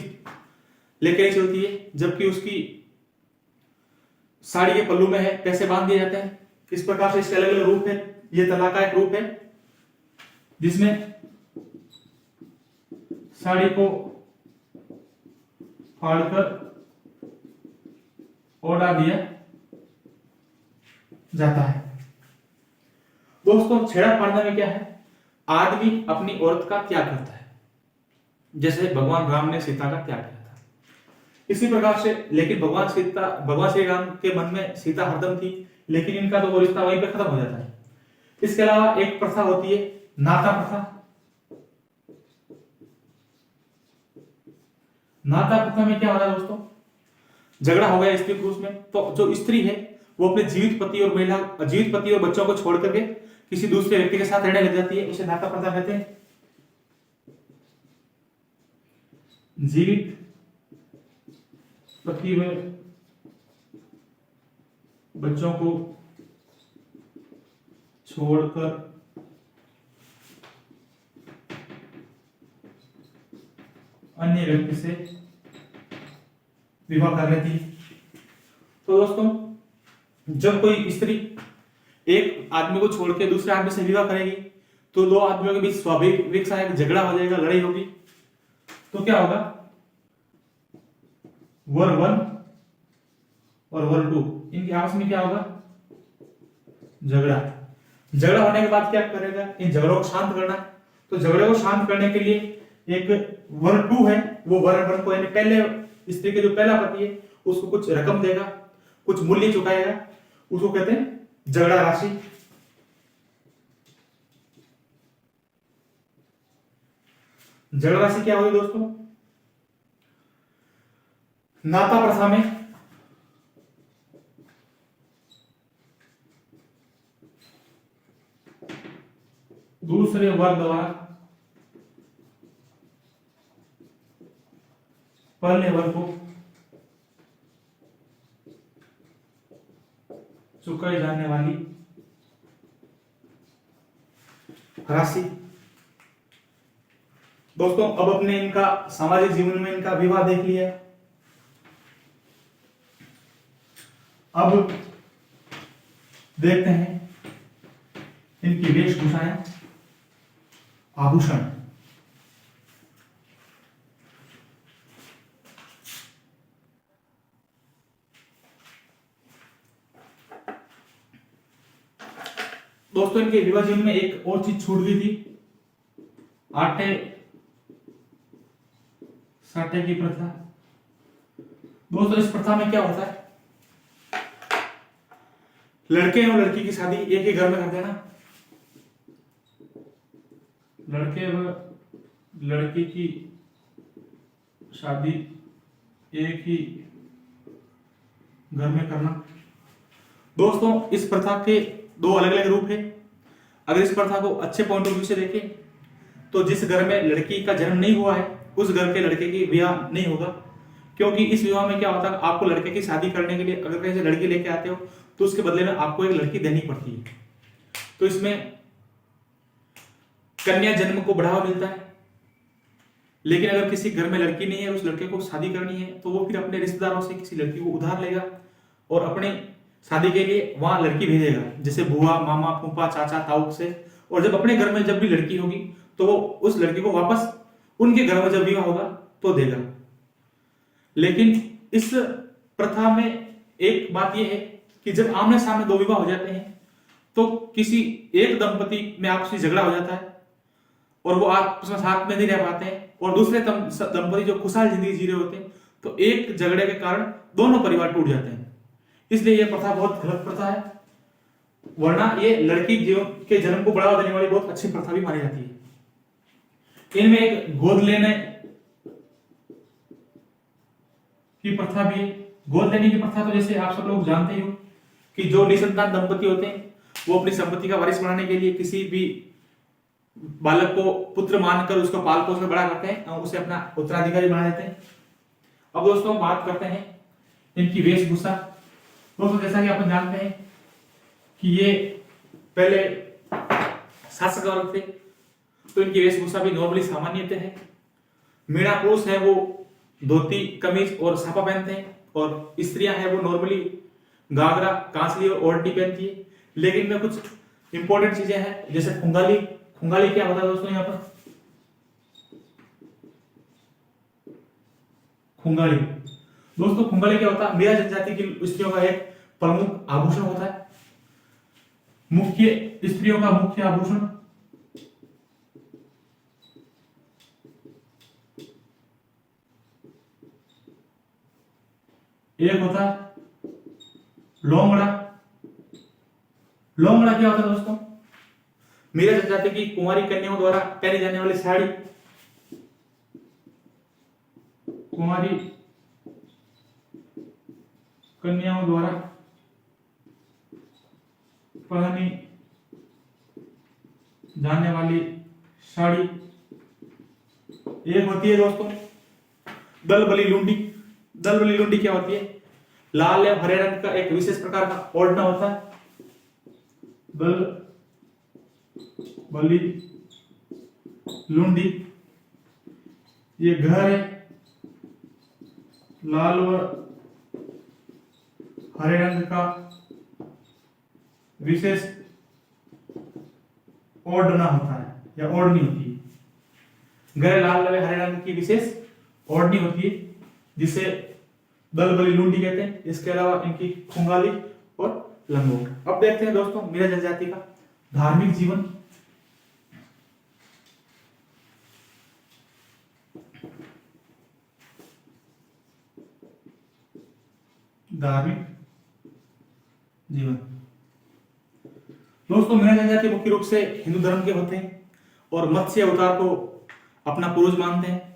लेके नहीं चलती है, जबकि उसकी साड़ी के पल्लू में है पैसे बांध दिए जाते हैं। इस प्रकार से इसके अलग अलग रूप है। ये तलाक का एक रूप है जिसमें साड़ी को फाड़कर ओढ़ा दिया जाता है। दोस्तों छेड़ा फाड़ने में क्या है, आदमी अपनी औरत का त्याग करता है, जैसे भगवान राम ने सीता का त्याग किया था। इसी प्रकार से लेकिन भगवान श्री राम के मन में सीता हरदम थी, लेकिन इनका तो वो रिश्ता वहीं पे खत्म हो जाता है। इसके अलावा एक प्रथा होती है नाता प्रथा। नाता प्रथा में क्या होता है दोस्तों, झगड़ा हो गया स्त्री पुरुष में, तो जो स्त्री है वो अपने जीवित पति और बच्चों को छोड़ करके किसी दूसरे व्यक्ति के साथ रहने लग जाती है, उसे नाता प्रथा कहते हैं। जीवित पति व बच्चों को छोड़कर अन्य व्यक्ति से विवाह कर लेती है। तो दोस्तों, जब कोई स्त्री एक आदमी को छोड़ के दूसरे आदमी से विवाह करेगी तो दो आदमियों के बीच स्वाभाविक सा एक झगड़ा हो जाएगा, लड़ाई होगी। तो क्या होगा, वर 1 और वर 2 इनके आपस में क्या होगा, झगड़ा होने के बाद क्या करेगा, इन झगड़ों को शांत करना है। तो झगड़े को शांत करने के लिए एक वर 2 है, वो वर 1 को यानी पहले स्त्री के जो पहला पति है उसको कुछ रकम देगा, कुछ मूल्य चुकाएगा, उसको कहते हैं झगड़ा राशि। झगड़ा राशि क्या होगी दोस्तों, नाता प्रथा में दूसरे वर्ग द्वारा पहले वर्ग को चुकाई जाने वाली राशि। दोस्तों, अब अपने इनका सामाजिक जीवन में इनका विवाह देख लिया। अब देखते हैं इनकी वेशभूषाएं, आभूषण। दोस्तों, इनके विवाह जीवन में एक और चीज छूट गई थी, आटे साटे की प्रथा। दोस्तों, इस प्रथा में क्या होता है, लड़के और लड़की की शादी एक ही घर में कर देना। लड़के व लड़की की शादी एक ही घर में करना। दोस्तों, इस प्रथा के दो अलग अलग रूप हैं। अगर इस प्रथा को अच्छे पॉइंट ऑफ व्यू से देखें तो जिस घर में लड़की का जन्म नहीं हुआ है उस घर के लड़के की विवाह नहीं होगा, क्योंकि इस विवाह में क्या होता है, आपको लड़के की शादी करने के लिए अगर कहीं से लड़की लेके आते हो तो उसके बदले में आपको एक लड़की देनी पड़ती है। तो इसमें कन्या जन्म को बढ़ावा मिलता है। लेकिन अगर किसी घर में लड़की नहीं है, उस लड़के को शादी करनी है, तो वो फिर अपने रिश्तेदारों से किसी लड़की को उधार लेगा और अपने शादी के लिए वहां लड़की भेजेगा, जैसे बुआ, मामा, फूफा, चाचा, ताऊ से। और जब अपने घर में जब भी लड़की होगी तो वो उस लड़की को वापस उनके घर में जब विवाह होगा तो देगा। लेकिन इस प्रथा में एक बात यह है कि जब आमने सामने दो विवाह हो जाते हैं तो किसी एक दंपति में आपसी झगड़ा हो जाता है और वो आपस में साथ में नहीं रह पाते हैं, और दूसरे दंपति जो खुशहाल जिंदगी जी रहे होते हैं, तो एक झगड़े के कारण दोनों परिवार टूट जाते हैं। इसलिए यह प्रथा बहुत गलत प्रथा है, वरना ये लड़की के जन्म को बढ़ावा देने वाली बहुत अच्छी प्रथा भी मानी जाती है। इनमें एक गोद लेने की प्रथा भी है। गोद लेने की प्रथा तो जैसे आप सब लोग जानते ही हो कि जो निसंतान दंपति होते हैं वो अपनी संपत्ति का वारिस बनाने के लिए किसी भी बालक को पुत्र मानकर उसको पाल पोस कर बड़ा करते हैं और उसे अपना उत्तराधिकारी बना देते हैं। अब दोस्तों, बात करते हैं इनकी वेशभूषा। दोस्तों, जैसा कि अपन जानते हैं कि ये पहले शासक वर्ग थे, तो इनकी वेशभूषा भी नॉर्मली सामान्य है। मीणा पुरुष है वो धोती, कमीज और साफा पहनते हैं, और स्त्रियां हैं वो नॉर्मली घाघरा, कांसली और ओढ़नी पहनती है। लेकिन में कुछ इंपॉर्टेंट चीजें हैं, जैसे खुंगाली। खुंगाली क्या होता है दोस्तों, यहाँ पर खुंगाली। दोस्तों, खुंगाली क्या होता है, मेरा जनजाति की स्त्रियों का एक प्रमुख आभूषण होता है। मुख्य स्त्रियों का मुख्य आभूषण एक होता है लोंगड़ा। लोंगड़ा क्या होता है दोस्तों? मेरे जनजाति की कुंवारी कन्याओं द्वारा पहनी जाने वाली साड़ी, कुंवारी कन्याओं द्वारा पहनी जाने वाली साड़ी। एक होती है दोस्तों दलबली लुंडी। दलबली लुंडी क्या होती है? लाल या हरे रंग का एक विशेष प्रकार का ओढ़ना होता है। दलबली लुंडी ये घर है, लाल व हरे रंग का विशेष ओढ़ना होता है या ओढ़नी होती है। घर लाल व हरे रंग की विशेष ओढ़नी होती है जिसे दलबली लुंडी कहते हैं। इसके अलावा इनकी खुंगाली और लंगोट। अब देखते हैं दोस्तों मीरा जनजाति का धार्मिक जीवन। धार्मिक जीवन दोस्तों मीरा जनजाति मुख्य रूप से हिंदू धर्म के होते हैं और मत्स्य अवतार को अपना पूर्वज मानते हैं।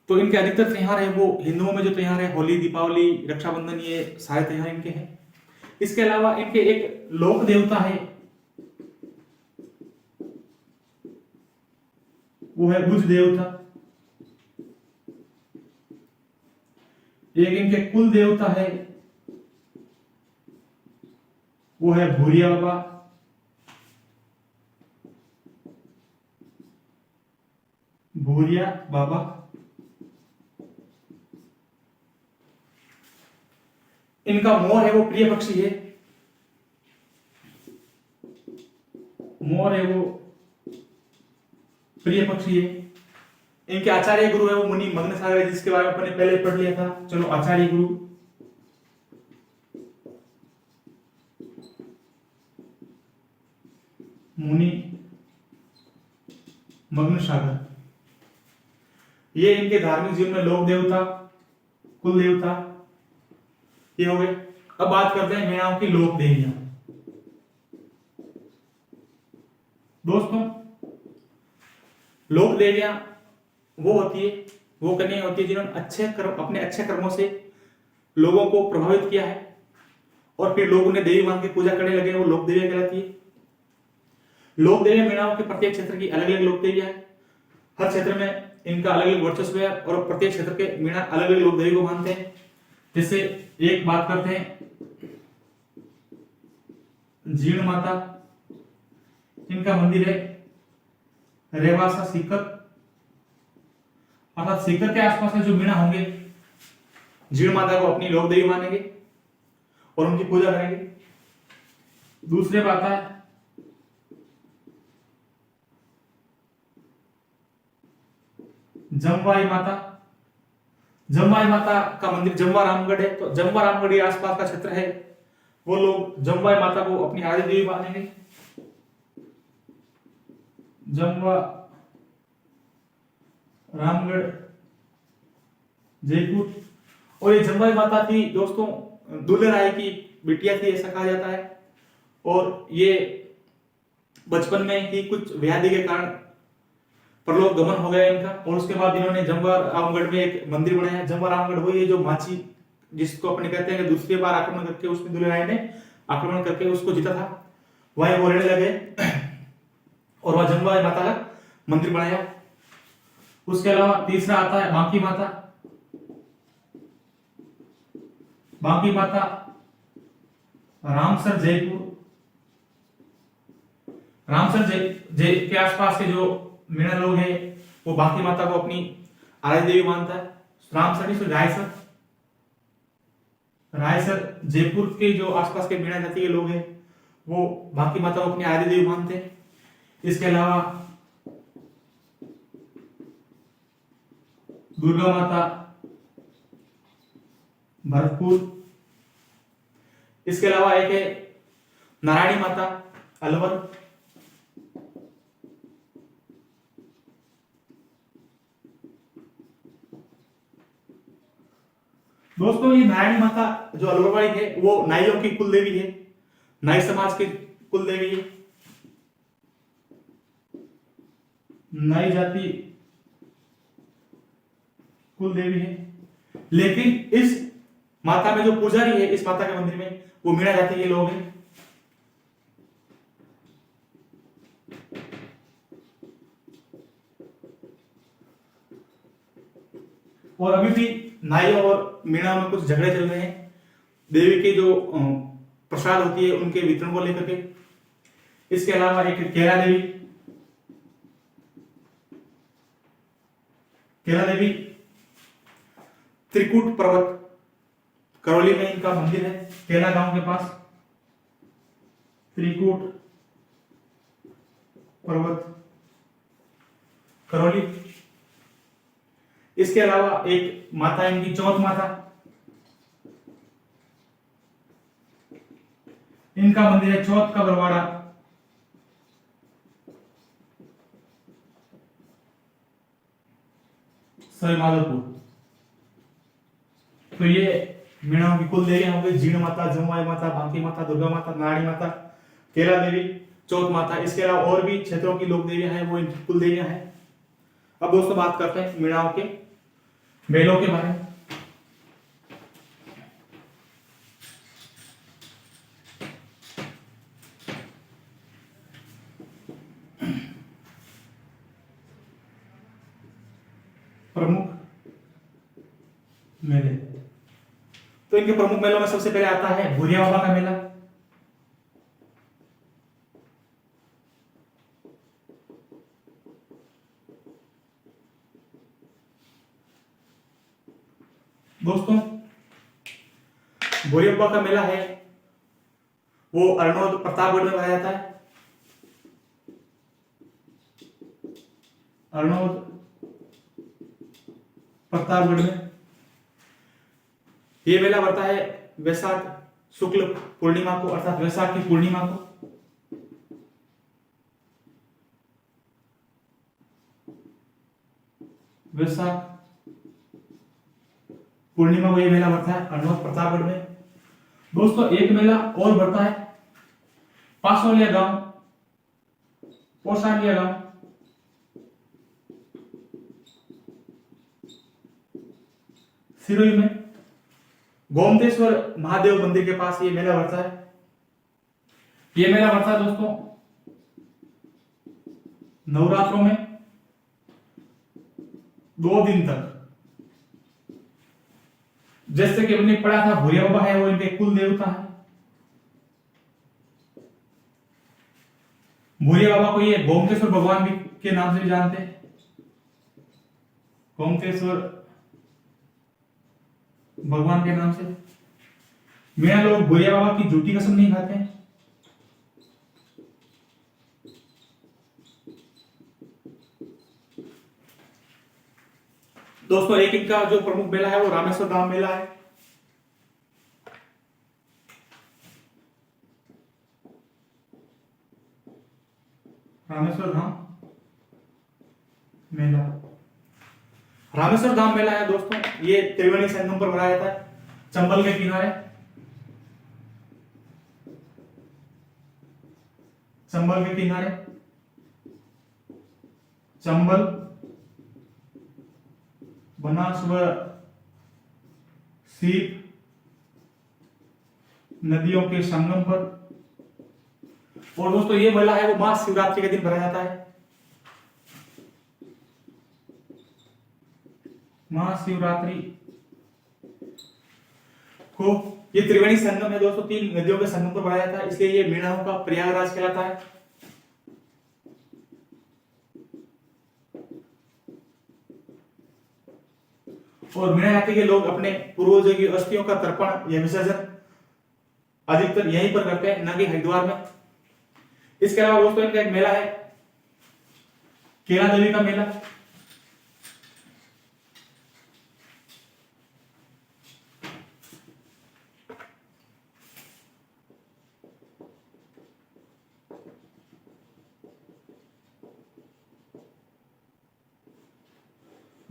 तो इनके अधिकतर त्योहार है वो हिंदुओं में जो त्योहार है होली, दीपावली, रक्षाबंधन, ये सारे त्योहार इनके हैं। इसके अलावा इनके एक लोक देवता है वो है भुज देवता। एक इनके कुल देवता है वो है भूरिया बाबा। भूरिया बाबा इनका मोर है वो प्रिय पक्षी है। मोर है वो प्रिय पक्षी है। इनके आचार्य गुरु है वो मुनि मग्न सागर, जिसके बारे में अपने पहले पढ़ लिया था। चलो आचार्य गुरु मुनि मग्न सागर। ये इनके धार्मिक जीवन में लोक देवता, कुल देवता ये हो गए। अब बात करते हैं मीणाओं की लोक देवियां। दोस्तों लोक देवियां वो होती है, वो कन्या होती है जिन्होंने अपने अच्छे कर्मों से लोगों को प्रभावित किया है और फिर लोग उन्हें देवी मान के पूजा करने लगे, वो लोक देवियां कहलाती है। लोक देवियां मीणाओं के प्रत्येक क्षेत्र की अलग अलग लोक देवियां है। हर क्षेत्र में इनका अलग अलग वर्चस्व है और प्रत्येक क्षेत्र के मीणा अलग अलग लोक देवी को मानते हैं। जैसे एक बात करते हैं जीर्ण माता, इनका मंदिर है रेवासा सीकर, अर्थात सीकर के आसपास में जो मीणा होंगे जीर्ण माता को अपनी लोक देवी मानेंगे और उनकी पूजा करेंगे। दूसरे बात है जमवाई माता। जमवाई माता का मंदिर जमवा रामगढ़ है, तो जमवा रामगढ़ के आसपास का क्षेत्र है वो लोग जमवाई माता को अपनी आराध्य देवी मानेंगे। जमवा रामगढ़ जयपुर। और ये जमवाई माता थी दोस्तों दुल्हे राय की बिटिया थी ऐसा कहा जाता है। और ये बचपन में ही कुछ व्याधि के कारण परलोक गमन हो गया इनका और उसके बाद इन्होंने जमवा रामगढ़ में एक मंदिर बनाया। जमवा रामगढ़ वही है जो माची जिसको अपने कहते हैं कि दूसरी बार आक्रमण करके उसमें दुल्हे राय ने आक्रमण करके उसको जीता था, वहीं वो रहने लगे और वह जमवा माता का मंदिर बनाया। उसके अलावा तीसरा आता है बांकी माता। बांकी माता रामसर जयपुर। रामसर जय के आसपास के जो मीणा लोग हैं वो बांकी माता को अपनी आराध्य देवी मानता है। रामसर से रायसर। रायसर जयपुर के जो आसपास के मीणा जाति के लोग हैं वो बांकी माता को अपनी आराध्य देवी मानते हैं। इसके अलावा दुर्गा माता भरतपुर। इसके अलावा एक है नारायणी माता अलवर। दोस्तों ये नारायणी माता जो अलवरवाड़ी है वो नाइयों की कुल देवी है, नाई समाज की कुल देवी है, नाई जाति कुल देवी है। लेकिन इस माता में जो पुजारी है इस माता के मंदिर में वो मीणा जाति के लोग हैं। और अभी भी नाइयों और मीणा में कुछ झगड़े चल रहे हैं देवी के जो प्रसाद होती है उनके वितरण को लेकर के। इसके अलावा एक केला देवी त्रिकूट पर्वत करौली में इनका मंदिर है, केला गांव के पास त्रिकूट पर्वत करौली। इसके अलावा एक माता इनकी चौथ माता, इनका मंदिर है चौथ का बरवाड़ा, सवाई माधोपुर। तो ये मीणाओं की कुल देवियां हो गई, जीण माता, जमुआई माता, बांकी माता, दुर्गा माता, नारायणी माता, केला देवी, चौथ माता। इसके अलावा और भी क्षेत्रों की लोक देवियां हैं वो इनकी कुल देवियां हैं। अब दोस्तों बात करते हैं मीणाओं के मेलों के बारे में। प्रमुख मेले, तो इनके प्रमुख मेलों में सबसे पहले आता है भूरिया बाबा का मेला। दोस्तों भूरिया बाबा का मेला है वो अरनोद प्रतापगढ़ में पाया जाता है। अरनोद प्रतापगढ़ में ये मेला बढ़ता है वैशाख शुक्ल पूर्णिमा को, अर्थात वैशाख की पूर्णिमा को। वैशाख पूर्णिमा को ये मेला बढ़ता है अरनोद प्रतापगढ़ में। दोस्तों एक मेला और बढ़ता है पासोलिया गांव, पोसालिया गांव, सिरोही में गोमतेश्वर महादेव मंदिर के पास ये मेला बढ़ता है। ये मेला बढ़ता है दोस्तों नवरात्रों में 2 दिन तक। जैसे कि हमने पढ़ा था भूरिया बाबा है वो इनके कुल देवता है। भूरिया बाबा को ये गोमतेश्वर भगवान भी के नाम से भी जानते हैं, गोमतेश्वर भगवान के नाम से। मीणा लोग भूरिया बाबा की झूठी कसम नहीं खाते हैं। दोस्तों एक इनका जो प्रमुख मेला है वो रामेश्वर धाम मेला है। रामेश्वर धाम मेला, रामेश्वर धाम मेला है दोस्तों ये त्रिवेणी संगम पर मनाया जाता है, चंबल के किनारे, चंबल के किनारे, चंबल बनास व सीप नदियों के संगम पर। और दोस्तों ये मेला है वो महाशिवरात्रि के दिन भरा जाता है। महाशिवरात्रि को ये त्रिवेणी संगम है दोस्तों, 3 नदियों के संगम पर भरा जाता है, इसलिए ये मीणाओं का प्रयागराज कहलाता है। और मीणा जाति के लोग अपने पूर्वजों की अस्थियों का तर्पण या विसर्जन अधिकतर यहीं पर करते हैं, न कि हरिद्वार में। इसके अलावा दोस्तों इनका एक मेला है केला देवी का मेला।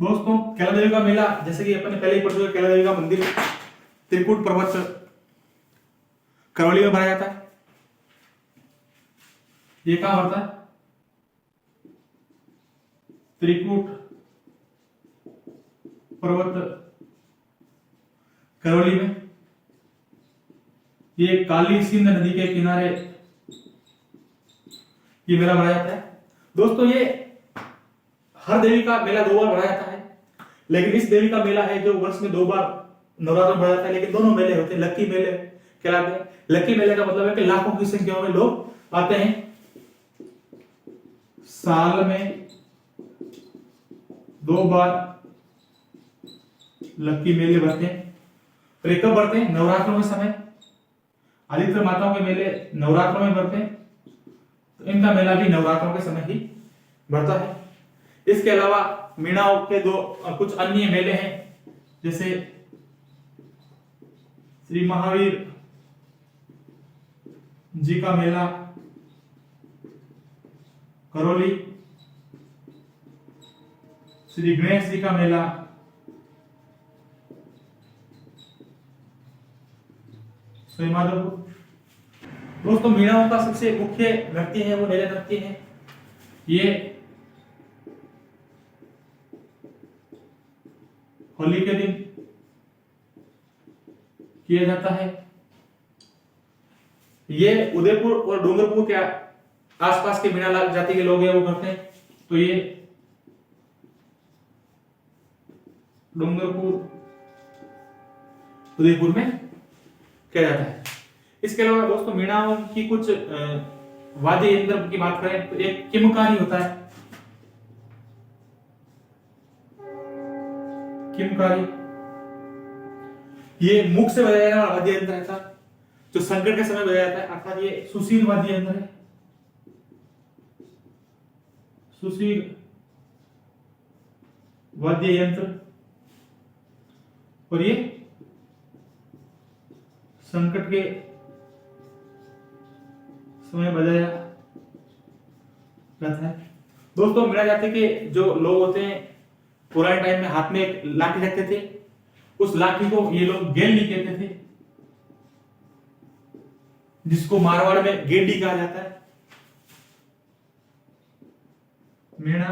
दोस्तों कैला देवी का मेला, जैसे कि अपन ने पहले ही पढ़ चुका, कैला देवी का मंदिर त्रिकूट पर्वत करौली में बनाया जाता है। ये कहां पड़ता है? त्रिकूट पर्वत करौली में। ये काली सिंध नदी के किनारे ये मेला बनाया जाता है। दोस्तों ये हर देवी का मेला 2 बार बनाया जाता है, लेकिन इस देवी का मेला है जो वर्ष में 2 बार नवरात्र में बढ़ा जाता है, लेकिन दोनों मेले होते हैं लकी मेले कहलाते हैं। लकी मेले का मतलब है कि लाखों की संख्या में लोग आते हैं, साल में 2 बार लकी मेले बढ़ते हैं। और कब बढ़ते हैं? नवरात्रों के समय। आदित्य माताओं के मेले नवरात्रों में बढ़ते हैं, तो इनका मेला भी नवरात्रों के समय ही बढ़ता है। इसके अलावा मीणाओं के कुछ अन्य मेले हैं, जैसे श्री महावीर जी का मेला करौली, श्री गणेश जी का मेला माधवपुर। दोस्तों मीणाओं का सबसे मुख्य नृत्य है वो नेले नृत्य है। ये होली के दिन किया जाता है। ये उदयपुर और डूंगरपुर के आसपास के मीणा जाति के लोग हैं वो करते हैं। तो ये डूंगरपुर उदयपुर में किया जाता है। इसके अलावा दोस्तों मीणाओं की कुछ वाद्य यंत्र की बात करें तो एक किमकारी होता है। किमकारी ये मुख से बजाया जाने वाला वाद्य यंत्र है सर, जो संकट के समय बजाया जाता है, अर्थात ये सुशील वाद्य यंत्र है। सुशील वाद्य यंत्र, और ये संकट के समय बजाया जाता है। दोस्तों मीणा जाति के जो लोग होते हैं पुराने टाइम में हाथ में एक लाठी रखते थे, उस लाठी को ये लोग गेंडी कहते थे, जिसको मारवाड़ में गेंडी कहा जाता है। मीणा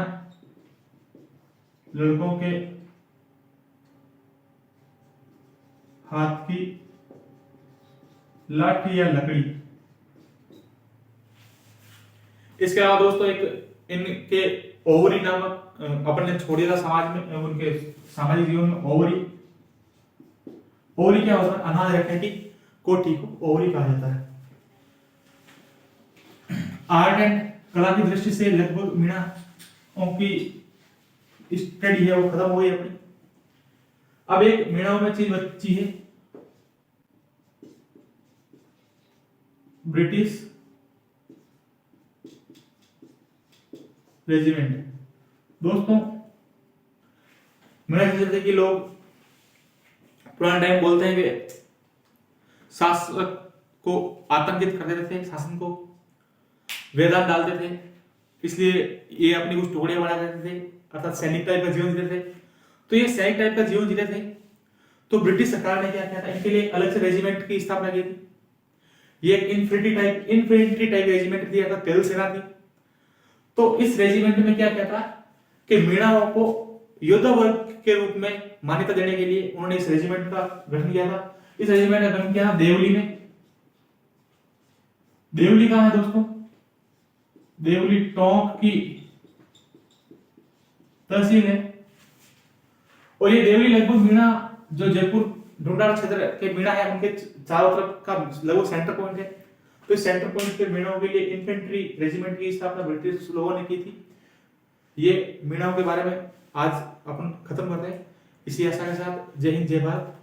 लड़कों के हाथ की लाठी या लकड़ी। इसके अलावा दोस्तों एक इनके ओवरी नामक अपन ने छोड़ दिया था समाज में, उनके सामाजिक जीवन में ओवरी। ओवरी क्या होता है? अनाज रखने की कोठी को ओवरी कहा जाता है। आर्ट एंड कला की दृष्टि से लगभग मीणाओं की स्टडी है वो खत्म हो गई अपनी। अब एक मीणाओं में चीज बची है, ब्रिटिश रेजिमेंट। दोस्तों मीणा जैसे कि लोग पुराने टाइम बोलते हैं कि शासक को आतंकित कर देते थे, शासन को वेदांत डालते थे, इसलिए ये अपनी कुछ टुकड़ियां बना देते थे, अर्थात सैनिक टाइप का जीवन जीते थे। तो ये सैनिक टाइप का जीवन जीते थे, तो ब्रिटिश सरकार ने क्या किया था, इनके लिए अलग से रेजिमेंट की स्थापना की थी। ये एक इन्फेंट्री टाइप रेजिमेंट थी, अर्थात पैदल सेना थी। तो इस रेजिमेंट में क्या किया था कि मीणाओं को योद्धा वर्ग के रूप में मान्यता देने के लिए उन्होंने इस रेजिमेंट का गठन किया था। इस रेजिमेंट का गठन किया देवली में। देवली कहां है दोस्तों? देवली टोंक की तहसील है। और ये देवली लगभग मीणा जो जयपुर ढूंढाड़ क्षेत्र के मीणा है उनके चारों तरफ का लगभग सेंटर पॉइंट है। तो इस सेंटर पॉइंट पे मीणाओं के लिए इन्फेंट्री रेजिमेंट की स्थापना ब्रिटिश लोगों ने की थी। ये मीणाओं के बारे में आज अपन खत्म करते हैं। इसी आशा के साथ जय हिंद जय भारत।